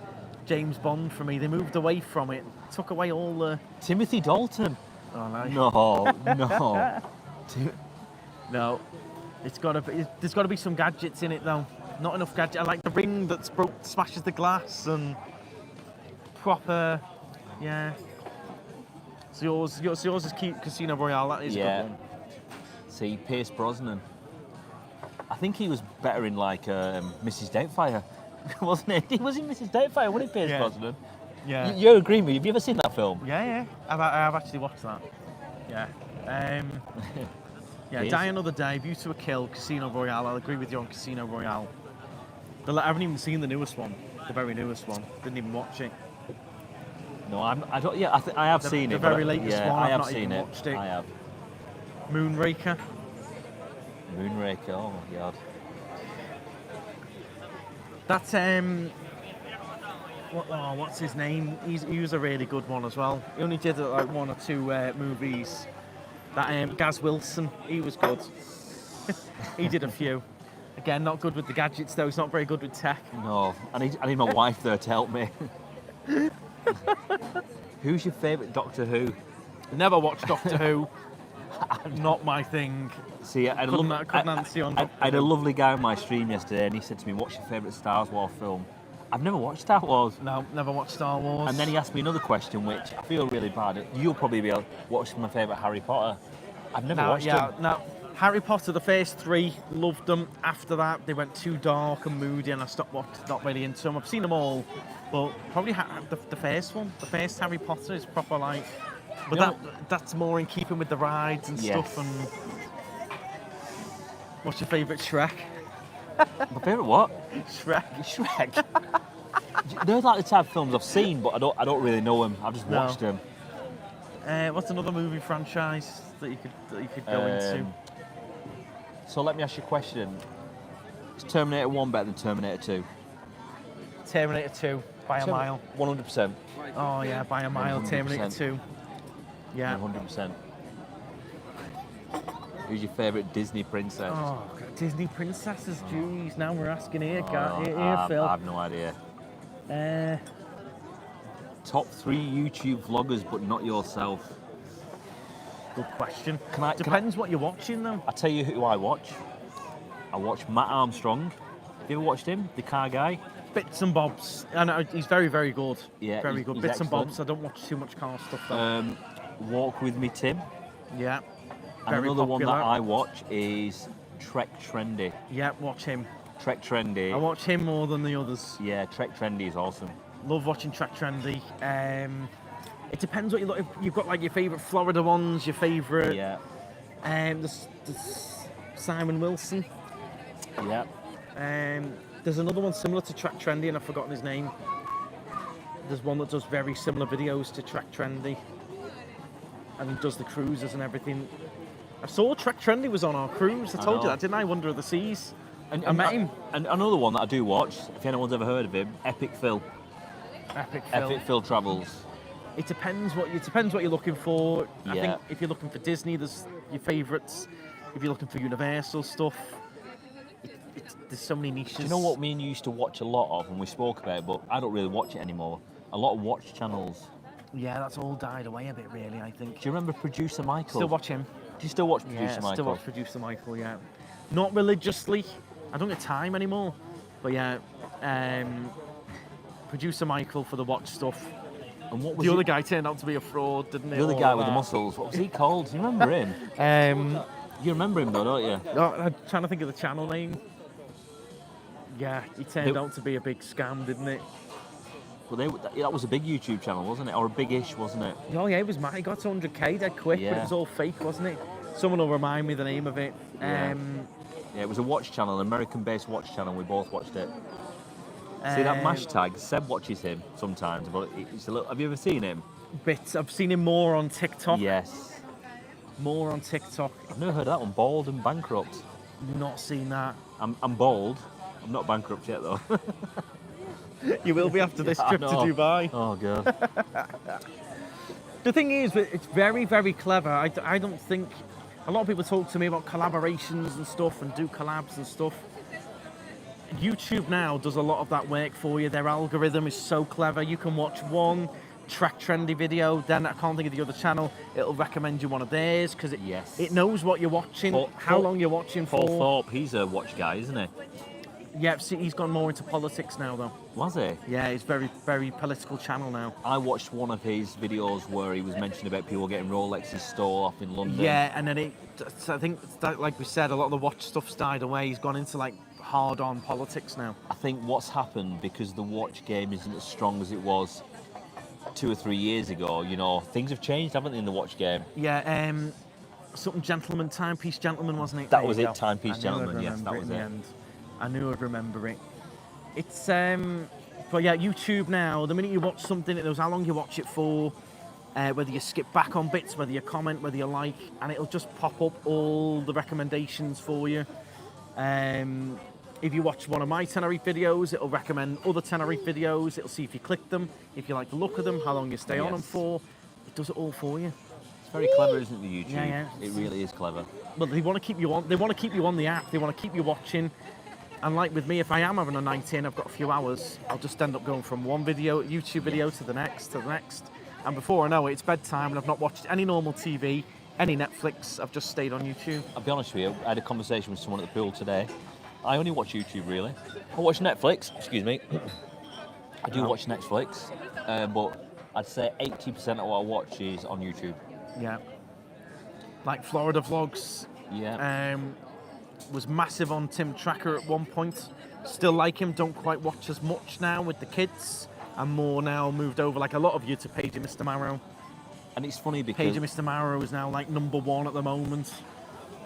James Bond for me. They moved away from it, took away all the. Timothy Dalton. Oh no. No. No. There's got to be some gadgets in it though. Not enough gadgets. I like the ring that smashes the glass and proper. Yeah. So yours is Casino Royale. That is a good one. See, Pierce Brosnan. I think he was better in like Mrs. Doubtfire, wasn't he? Was he Mrs. Doubtfire? Wasn't it Pierce Brosnan? Yeah. You agree with me? Have you ever seen that film? Yeah. I have actually watched that. Yeah. Yeah. Die Another Day, View to a Kill, Casino Royale. I'll agree with you on Casino Royale. I haven't even seen the newest one, the very newest one. Didn't even watch it. No, I don't. Yeah, I have seen it. The very latest one. I have not seen even it. Watched it. I have. Moonraker. Oh my god. That's what's his name? He was a really good one as well. He only did like one or two movies. That Gaz Wilson, he was good. He did a few. Again, not good with the gadgets though. He's not very good with tech. No, I need my wife there to help me. Who's your favourite Doctor Who? Never watched Doctor Who. Not my thing. See, I couldn't answer you on Doctor I had a Who. lovely guy on my stream yesterday, and he said to me, "What's your favourite Star Wars film?" I've never watched Star Wars. No, never watched Star Wars. And then he asked me another question, which I feel really bad. You'll probably be able to watch my favourite Harry Potter. I've never watched them. No, Harry Potter, the first 3, loved them. After that, they went too dark and moody, and I stopped not really into them. I've seen them all, but probably the first one, the first Harry Potter is proper like. But that's more in keeping with the rides and stuff. And what's your favourite Shrek? My favourite what? Shrek. They're like the type of films I've seen, but I don't really know them. I've just watched them. What's another movie franchise that you could go into? So let me ask you a question. Is Terminator 1 better than Terminator 2? Terminator 2 by a mile. 100%. Oh yeah, by a mile. 100%. Terminator 2. Yeah. 100%. Who's your favourite Disney princess? Oh, Disney princesses, jeez. Now we're asking here, Phil. I have no idea. Top 3 YouTube vloggers, but not yourself. Good question. Depends what you're watching, though. I'll tell you who I watch. I watch Matt Armstrong. Have you ever watched him? The car guy? Bits and bobs. I know he's very, very good. Yeah, very good. He's Bits excellent. and bobs. I don't watch too much car stuff, though. Walk With Me Tim. Yeah. And Very another popular. one that I watch is Trek Trendy. Yeah, watch him. Trek Trendy. I watch him more than the others. Yeah, Trek Trendy is awesome. Love watching Trek Trendy. It depends what you look. You've got like your favourite Florida ones, your favourite. Yeah. There's Simon Wilson. Yeah. There's another one similar to Trek Trendy, and I've forgotten his name. There's one that does very similar videos to Trek Trendy, and he does the cruises and everything. I saw Trek Trendy was on our cruise. I told you that, didn't I? Wonder of the Seas. I met him. And another one that I do watch, if anyone's ever heard of him, Epic Phil. Epic Phil. Epic Phil Travels. It depends what you're looking for. Yeah. I think if you're looking for Disney, there's your favourites. If you're looking for Universal stuff, there's so many niches. Do you know what me and you used to watch a lot of, and we spoke about it, but I don't really watch it anymore? A lot of watch channels. Yeah, that's all died away a bit, really, I think. Do you remember Producer Michael? Still watch him. Do you still watch Producer Michael? Still watch Producer Michael, yeah. Not religiously. I don't get time anymore. But yeah, Producer Michael for the watch stuff. And what was the other guy turned out to be a fraud, didn't he? The other guy with the muscles. What was he called? Do you remember him? You remember him though, don't you? No, I'm trying to think of the channel name. Yeah, he turned out to be a big scam, didn't it? Well, that was a big YouTube channel, wasn't it? Or a big-ish, wasn't it? Oh yeah, it was. He got to 100k dead quick, but it was all fake, wasn't it? Someone will remind me the name of it. Yeah, it was a watch channel, an American-based watch channel. We both watched it. See that mash tag? Seb watches him sometimes, but it's a little. Have you ever seen him? Bits. I've seen him more on TikTok. Yes. More on TikTok. I've never heard of that one. Bald and bankrupt. Not seen that. I'm bald. I'm not bankrupt yet though. You will be after this trip to Dubai. Oh god. The thing is, it's very, very clever. I don't think a lot of people talk to me about collaborations and stuff and do collabs and stuff. YouTube now does a lot of that work for you. Their algorithm is so clever. You can watch one Trek Trendy video, then I can't think of the other channel. It'll recommend you one of theirs because it knows what you're watching, how long you're watching for. Paul Thorpe, he's a watch guy, isn't he? Yeah, see, he's gone more into politics now, though. Was he? Yeah, he's very, very political channel now. I watched one of his videos where he was mentioning about people getting Rolexes stole off in London. Yeah, and then I think, like we said, a lot of the watch stuff's died away. He's gone into like hard-on politics now. I think what's happened, because the watch game isn't as strong as it was 2 or 3 years ago, you know, things have changed, haven't they, in the watch game? Yeah, something Gentleman, Timepiece Gentleman, wasn't it? That was it, Timepiece Gentleman, yes, that was it. I knew I'd remember it. It's, but yeah, YouTube now, the minute you watch something, it knows how long you watch it for, whether you skip back on bits, whether you comment, whether you like, and it'll just pop up all the recommendations for you. If you watch one of my Tenerife videos, it'll recommend other Tenerife videos. It'll see if you click them, if you like the look of them, how long you stay on them for. It does it all for you. It's very clever, isn't it, the YouTube? Yeah. It really is clever. But they want to keep you on. They want to keep you on the app. They want to keep you watching. And like with me, if I am having a night in, I've got a few hours, I'll just end up going from one YouTube video to the next, And before I know it, it's bedtime and I've not watched any normal TV, any Netflix, I've just stayed on YouTube. I'll be honest with you, I had a conversation with someone at the pool today. I only watch YouTube, really. I watch Netflix, excuse me. I do watch Netflix, but I'd say 80% of what I watch is on YouTube. Yeah. Like Florida vlogs. Yeah. Was massive on Tim Tracker at one point. Still like him, don't quite watch as much now with the kids. I'm more now moved over, like a lot of you, to Page and Mr. Marrow. And it's funny because... Page and Mr. Marrow is now like #1 at the moment.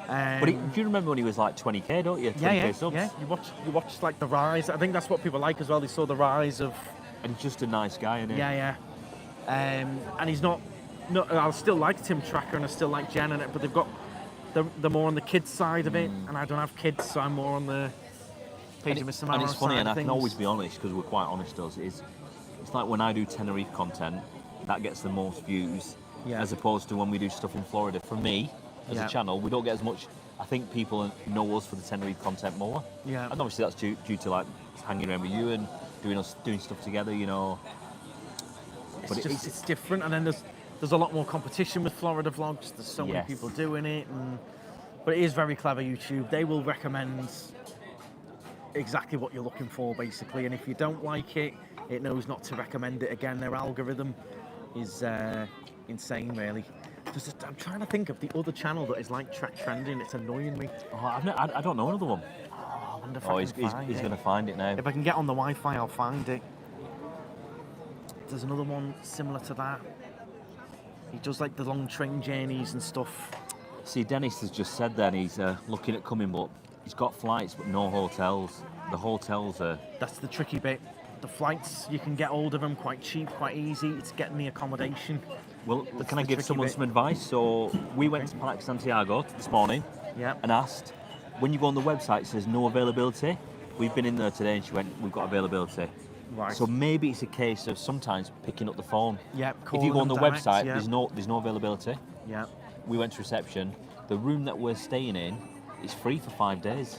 But do you remember when he was like 20k, don't you? 20k subs? Yeah. You watch like the rise. I think that's what people like as well. They saw the rise of... And he's just a nice guy, isn't he? Yeah. And he's not... I still like Tim Tracker and I still like Jen and it, but they've got... They're more on the kids side of it, and I don't have kids, so I'm more on the Page and Mr. Marrow And it's funny, side and of I can things. always be honest, because we're quite honest, it's like when I do Tenerife content, that gets the most views, as opposed to when we do stuff in Florida. For me, as a channel, we don't get as much. I think people know us for the Tenerife content more. Yeah. And obviously that's due to like hanging around with you and doing stuff together, you know. But it's different, and then there's a lot more competition with Florida vlogs. There's so many people doing it, but it is very clever YouTube. They will recommend exactly what you're looking for, basically. And if you don't like it, it knows not to recommend it again. Their algorithm is insane, really. I'm trying to think of the other channel that is like track trending. It's annoying me. Oh, I don't know another one. I wonder if he's going to find it now. If I can get on the Wi-Fi, I'll find it. There's another one similar to that. He does like the long train journeys and stuff. See, Dennis has just said then he's looking at coming, but he's got flights but no hotels. The hotels are... That's the tricky bit. The flights, you can get hold of them quite cheap, quite easy. It's getting the accommodation. Well, can I give someone some advice? So we went to Parque Santiago this morning and asked, when you go on the website, it says no availability. We've been in there today and she went, we've got availability. Right. So maybe it's a case of sometimes picking up the phone. Yeah. If you go on the website, there's no availability. Yeah. We went to reception. The room that we're staying in is free for 5 days.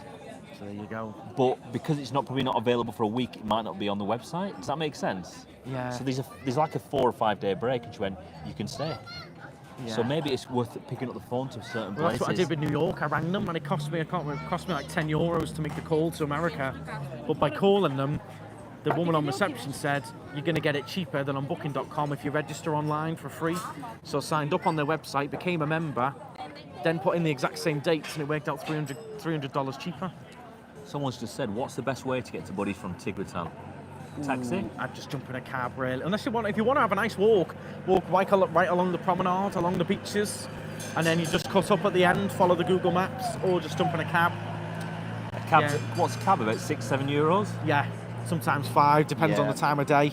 So there you go. But because it's probably not available for a week, it might not be on the website. Does that make sense? Yeah. So there's like a 4 or 5 day break, and she went, you can stay. Yeah. So maybe it's worth picking up the phone to certain places. That's what I did with New York. I rang them, and it cost me like €10 to make the call to America. But by calling them, the woman on reception said, you're going to get it cheaper than on booking.com if you register online for free. So I signed up on their website, became a member, then put in the exact same dates, and it worked out $300 cheaper. Someone's just said, what's the best way to get to Buddy's from Tigritan? Taxi? I'd just jump in a cab, really. If you want to have a nice walk right along the promenade, along the beaches, and then you just cut up at the end, follow the Google Maps, or just jump in a cab. What's a cab, about €6-7? Yeah, sometimes 5, depends on the time of day.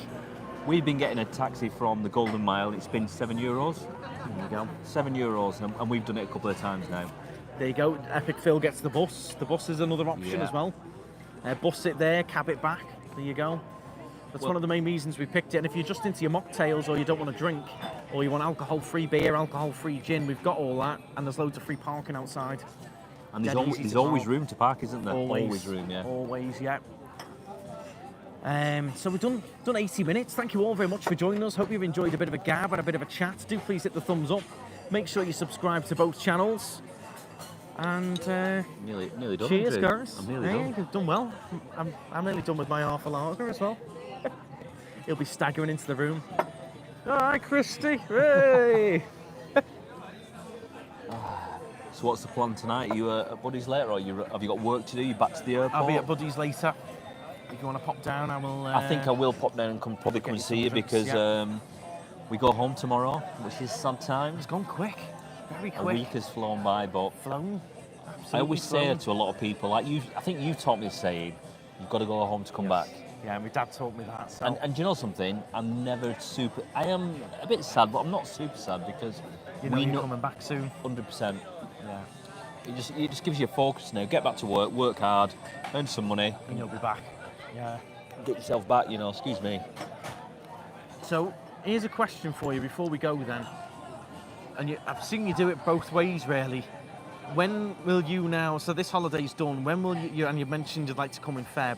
We've been getting a taxi from the Golden Mile, it's been €7. There you go. €7, and we've done it a couple of times now. There you go. Epic Phil gets the bus. The bus is another option as well. Bus it there, cab it back. There you go. That's one of the main reasons we picked it. And if you're just into your mocktails, or you don't want to drink, or you want alcohol-free beer, alcohol-free gin, we've got all that. And there's loads of free parking outside. And there's always room to park, isn't there? Always room, yeah. Always, yeah. So we've done 80 minutes. Thank you all very much for joining us. Hope you've enjoyed a bit of a gab and a bit of a chat. Do please hit the thumbs up. Make sure you subscribe to both channels. And nearly done. Cheers, guys. I'm nearly done. You've done well. I'm nearly done with my half a lager as well. He'll be staggering into the room. Hi, Christy. Hey. So what's the plan tonight? Are you at Buddy's later, or have you got work to do? You back to the airport? I'll be at Buddy's later. If you want to pop down, I will. I think I will pop down and probably come and see you because we go home tomorrow, which is sad times. It's gone quick. Very quick. A week has flown by, but flown. I always say it to a lot of people. Like you, I think you taught me to say, you've got to go home to come back. Yeah, my dad taught me that. So. And do you know something? I am a bit sad, but I'm not super sad because you know you're coming back soon. 100%. Yeah. It just gives you a focus now. Get back to work hard, earn some money, and you'll be back. Yeah. Get yourself back. Excuse me. So here's a question for you before we go then. And I've seen you do it both ways, really. When will you now? So this holiday's done. When will you? And you mentioned you'd like to come in Feb.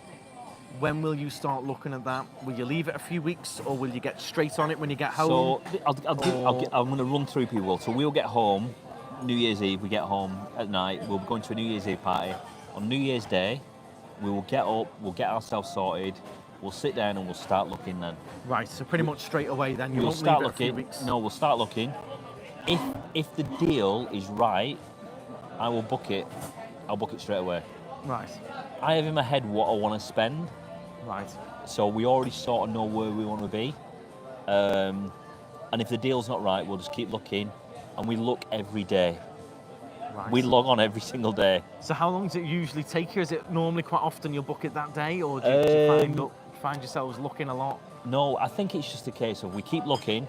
When will you start looking at that? Will you leave it a few weeks, or will you get straight on it when you get home? So I'm going to run through people. So we'll get home New Year's Eve. We get home at night. We'll be going to a New Year's Eve party. On New Year's Day, we will get up. We'll get ourselves sorted. We'll sit down and we'll start looking then. Right. So pretty much straight away then. You We'll won't start leave it a few looking. weeks. No, we'll start looking. If the deal is right, I will book it. I'll book it straight away. Right. I have in my head what I want to spend. Right. So we already sort of know where we want to be. And if the deal's not right, we'll just keep looking. And we look every day. Right. We log on every single day. So how long does it usually take you? Is it normally quite often you'll book it that day, or do you find yourselves looking a lot? No, I think it's just a case of we keep looking.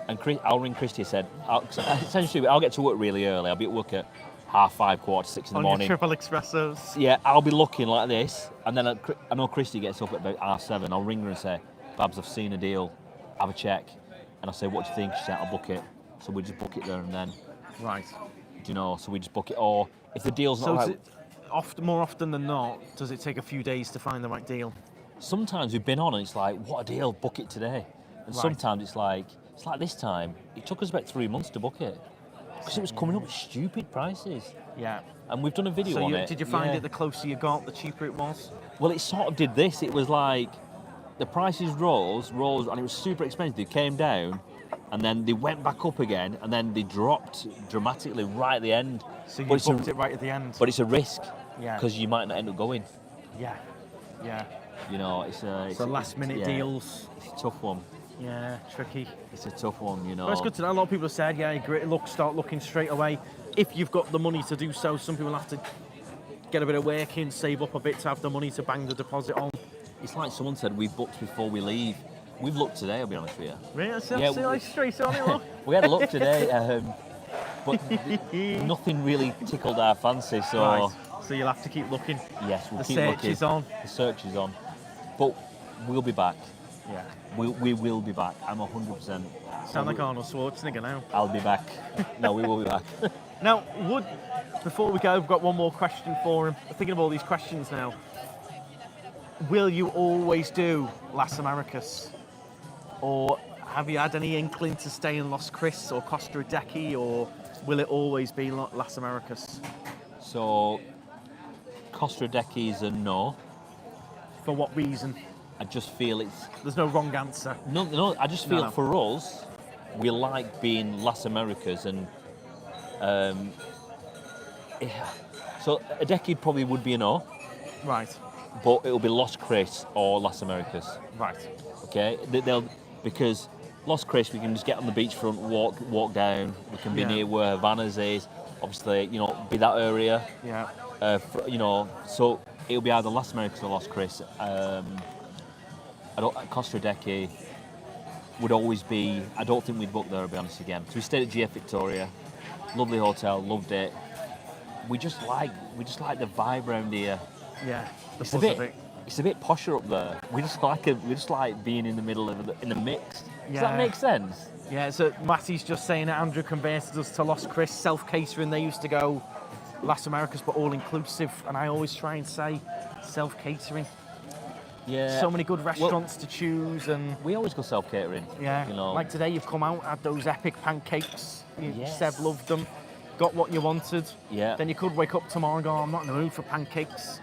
And I'll ring Christy. Said essentially I'll get to work really early. I'll be at work at 5:30, 6:45 in the morning. On your triple espressos. Yeah, I'll be looking like this, and then I know Christy gets up at about 7:30. I'll ring her and say, "Babs, I've seen a deal. Have a check." And I'll say, "What do you think?" She said, "I'll book it." So we just book it there and then. Right. Do you know? So we just book it. Or if the deal's not right, more often than not, does it take a few days to find the right deal? Sometimes we've been on and it's like, "What a deal! Book it today." And Right. sometimes it's like this time. It took us about 3 months to book it because it was coming up with stupid prices. Yeah. And we've done a video So on it. did you find Yeah. it the closer you got, the cheaper it was? Well, it sort of did this. It was like the prices rose, and it was super expensive. They came down, and then they went back up again, and then they dropped dramatically right at the end. So you But booked it right at the end? But it's a risk, Yeah. because you might not end up going. Yeah. Yeah. You know, it's last minute yeah, deals. It's a tough one. Yeah, tricky. It's a tough one, you know. But it's good to know. A lot of people have said, yeah, start looking straight away. If you've got the money to do so, some people have to get a bit of work in, save up a bit to have the money to bang the deposit on. It's like someone said, we booked before we leave. We've looked today, I'll be honest with you. Really? Yeah, Straight on it, look. We had a look today, but nothing really tickled our fancy, so... Right. So you'll have to keep looking. Yes, we'll the keep search looking. is on. The search is on. But we'll be back. Yeah. We will be back. I'm 100%. Sound like Arnold Schwarzenegger now. I'll be back. No, we will be back. Now, before we go, I've got one more question for him. I'm thinking of all these questions now. Will you always do Las Americas? Or have you had any inkling to stay in Los Cris or Costa Rica, or will it always be Las Americas? So, Costa Rica is a no. For what reason? I just feel There's no wrong answer. No. I just feel No. for us, we like being Las Americas, and yeah. So a decade probably would be a no, Right. but it'll be Los Cris or Las Americas. Right. Okay, because Los Cris we can just get on the beachfront, walk down. We can be Yeah. near where Havana's is. Obviously, be that area. Yeah. So it'll be either Las Americas or Los Cris. Costa Rica would always be. I don't think we'd book there, to be honest again. So we stayed at GF Victoria, lovely hotel, loved it. We just like the vibe around here. Yeah. The It's a buzz of it. bit posher up there. We just like being in the middle of in the mix. Does Yeah. that make sense? Yeah, so Matty's just saying that Andrew converted us to Los Cris, self-catering. They used to go Las Americas, but all-inclusive. And I always try and say self-catering. Yeah. So many good restaurants to choose, and We always go self-catering. yeah, You know. like today you've come out, had those epic pancakes. Yes. Seb loved them, got what you wanted. Yeah. Then you could wake up tomorrow and go, I'm not in the mood for pancakes.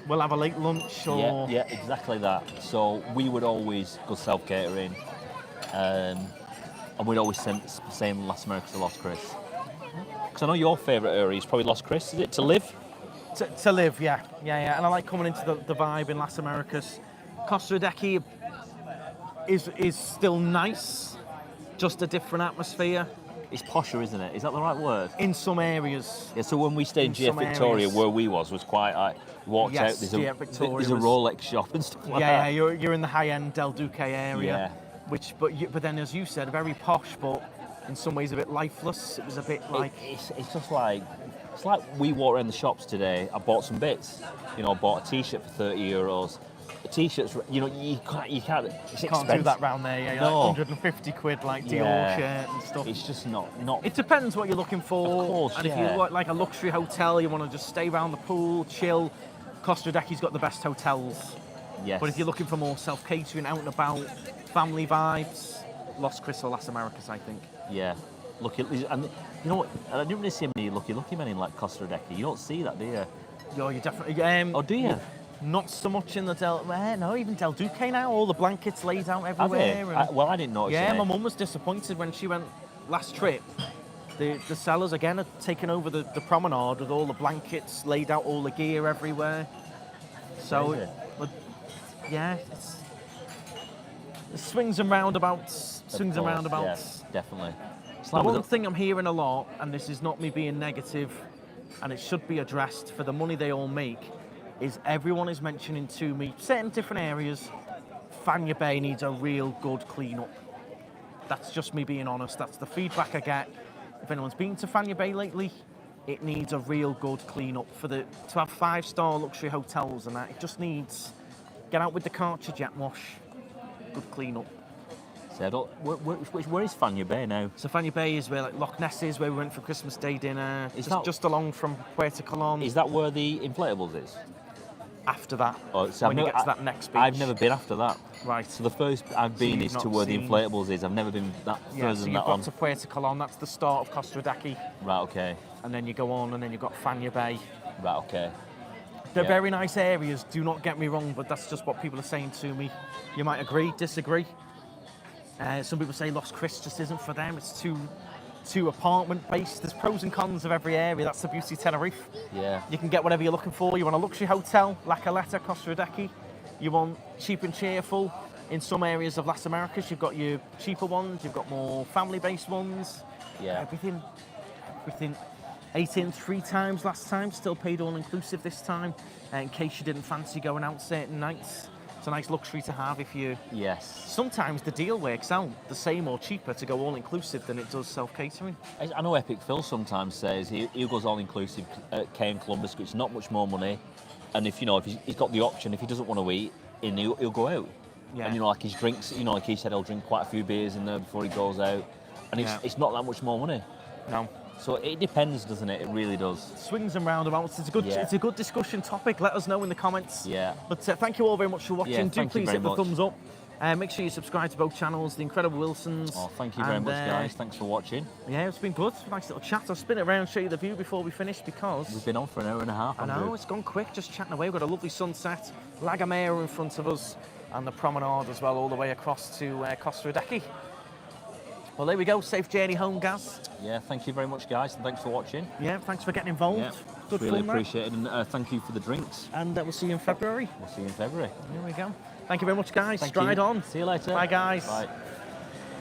We'll have a late lunch, or Yeah, exactly that. So we would always go self-catering, and we'd always say Las Americas or Los Cris. Because I know your favourite area is probably Los Cris, is it, to live? to live, yeah. And I like coming into the vibe in Las Americas. Costa Rica is still nice, just a different atmosphere. It's posher, isn't it? Is that the right word? In some areas. Yeah, so when we stayed in GF some Victoria, areas. where we was quite like, walked Yes, out, there's GF Victoria there's a was- Rolex shop and stuff like Yeah, that. you're in the high-end Del Duque area, Yeah. but then as you said, very posh, but in some ways a bit lifeless. It was a bit like It's just like, it's like we walked around the shops today. I bought some bits. I bought a t-shirt for €30, T-shirts, you know, you can't. It's Can't expensive. do that round there. Yeah, No. like 150 quid, like Dior shirt and stuff. It's just not. It depends what you're looking for. Of course, and if yeah. you like a luxury hotel, you want to just stay around the pool, chill. Costa Deckie's got the best hotels. Yes. But if you're looking for more self-catering, out and about, family vibes, Los Cris or Las Americas, I think. Yeah. Lucky, and you know what? I didn't really see many lucky men in like Costa Deckie. You don't see that, do you? Yo, you definitely. Oh, do you? Not so much in the no, even Del Duque now. All the blankets laid out Have they? everywhere. I didn't notice. Yeah, any. my mum was disappointed when she went last trip. The sellers again had taken over the promenade with all the blankets laid out, all the gear everywhere. So, Crazy. yeah, it's swings and roundabouts. Swings and roundabouts. Yeah, definitely. The one thing I'm hearing a lot, and this is not me being negative, and it should be addressed for the money they all make, is everyone is mentioning to me, certain different areas, Fanya Bay needs a real good clean-up. That's just me being honest. That's the feedback I get. If anyone's been to Fanya Bay lately, it needs a real good clean-up. To have 5-star luxury hotels and that, it just needs, get out with the cartridge jet wash, good clean-up. So where is Fanya Bay now? So Fanya Bay is where like Loch Ness is, where we went for Christmas Day dinner. Is just along from Puerto Colón. Is that where the inflatables is? After that, Oh, so when you get to that next beach. I've never been after that. Right. So the first I've been you've is to not where the seen- inflatables is. I've never been that Yeah, further so than you've that got on. to Puerto Colón. That's the start of Costa Decky, Right. Okay. and then you go on, and then you've got Fanya Bay. Right. Okay. They're Yeah. very nice areas. Do not get me wrong, but that's just what people are saying to me. You might agree, disagree. Some people say Los Cris just isn't for them. It's too apartment based. There's pros and cons of every area. That's the beauty of Tenerife. Yeah. You can get whatever you're looking for. You want a luxury hotel, La Caleta, Costa Decky. You want cheap and cheerful. In some areas of Las Americas, you've got your cheaper ones. You've got more family-based ones. Yeah. Everything. Ate in 3 times last time. Still paid all-inclusive this time. In case you didn't fancy going out certain nights. It's a nice luxury to have if you... Yes. Sometimes the deal works out the same or cheaper to go all-inclusive than it does self-catering. I know Epic Phil sometimes says he goes all inclusive at K and Columbus, which is not much more money. And if he's got the option, if he doesn't want to eat, he'll go out. Yeah. And like his drinks, like he said, he'll drink quite a few beers in there before he goes out. And it's not that much more money. No. So it depends, doesn't it? It really does. Swings and roundabouts. It's a good discussion topic. Let us know in the comments. Yeah. But thank you all very much for watching. Yeah, Do thank you please very hit the much. thumbs up. Make sure you subscribe to both channels, The Incredible Wilsons. Oh, thank you very much, guys. Thanks for watching. Yeah, it's been good. Nice little chat. I'll spin it around and show you the view before we finish because... We've been on for an hour and a half. I know, it's gone quick, just chatting away. We've got a lovely sunset, La Gomera in front of us, and the promenade as well, all the way across to Costa Decky. Well, there we go. Safe journey home, Gaz. Yeah, thank you very much, guys, and thanks for watching. Yeah, thanks for getting involved. Yeah, Good really fun, appreciate it, and thank you for the drinks. And we'll see you in February. We'll see you in February. There we go. Thank you very much, guys. Thank Stride you. on. See you later. Bye, guys. Bye.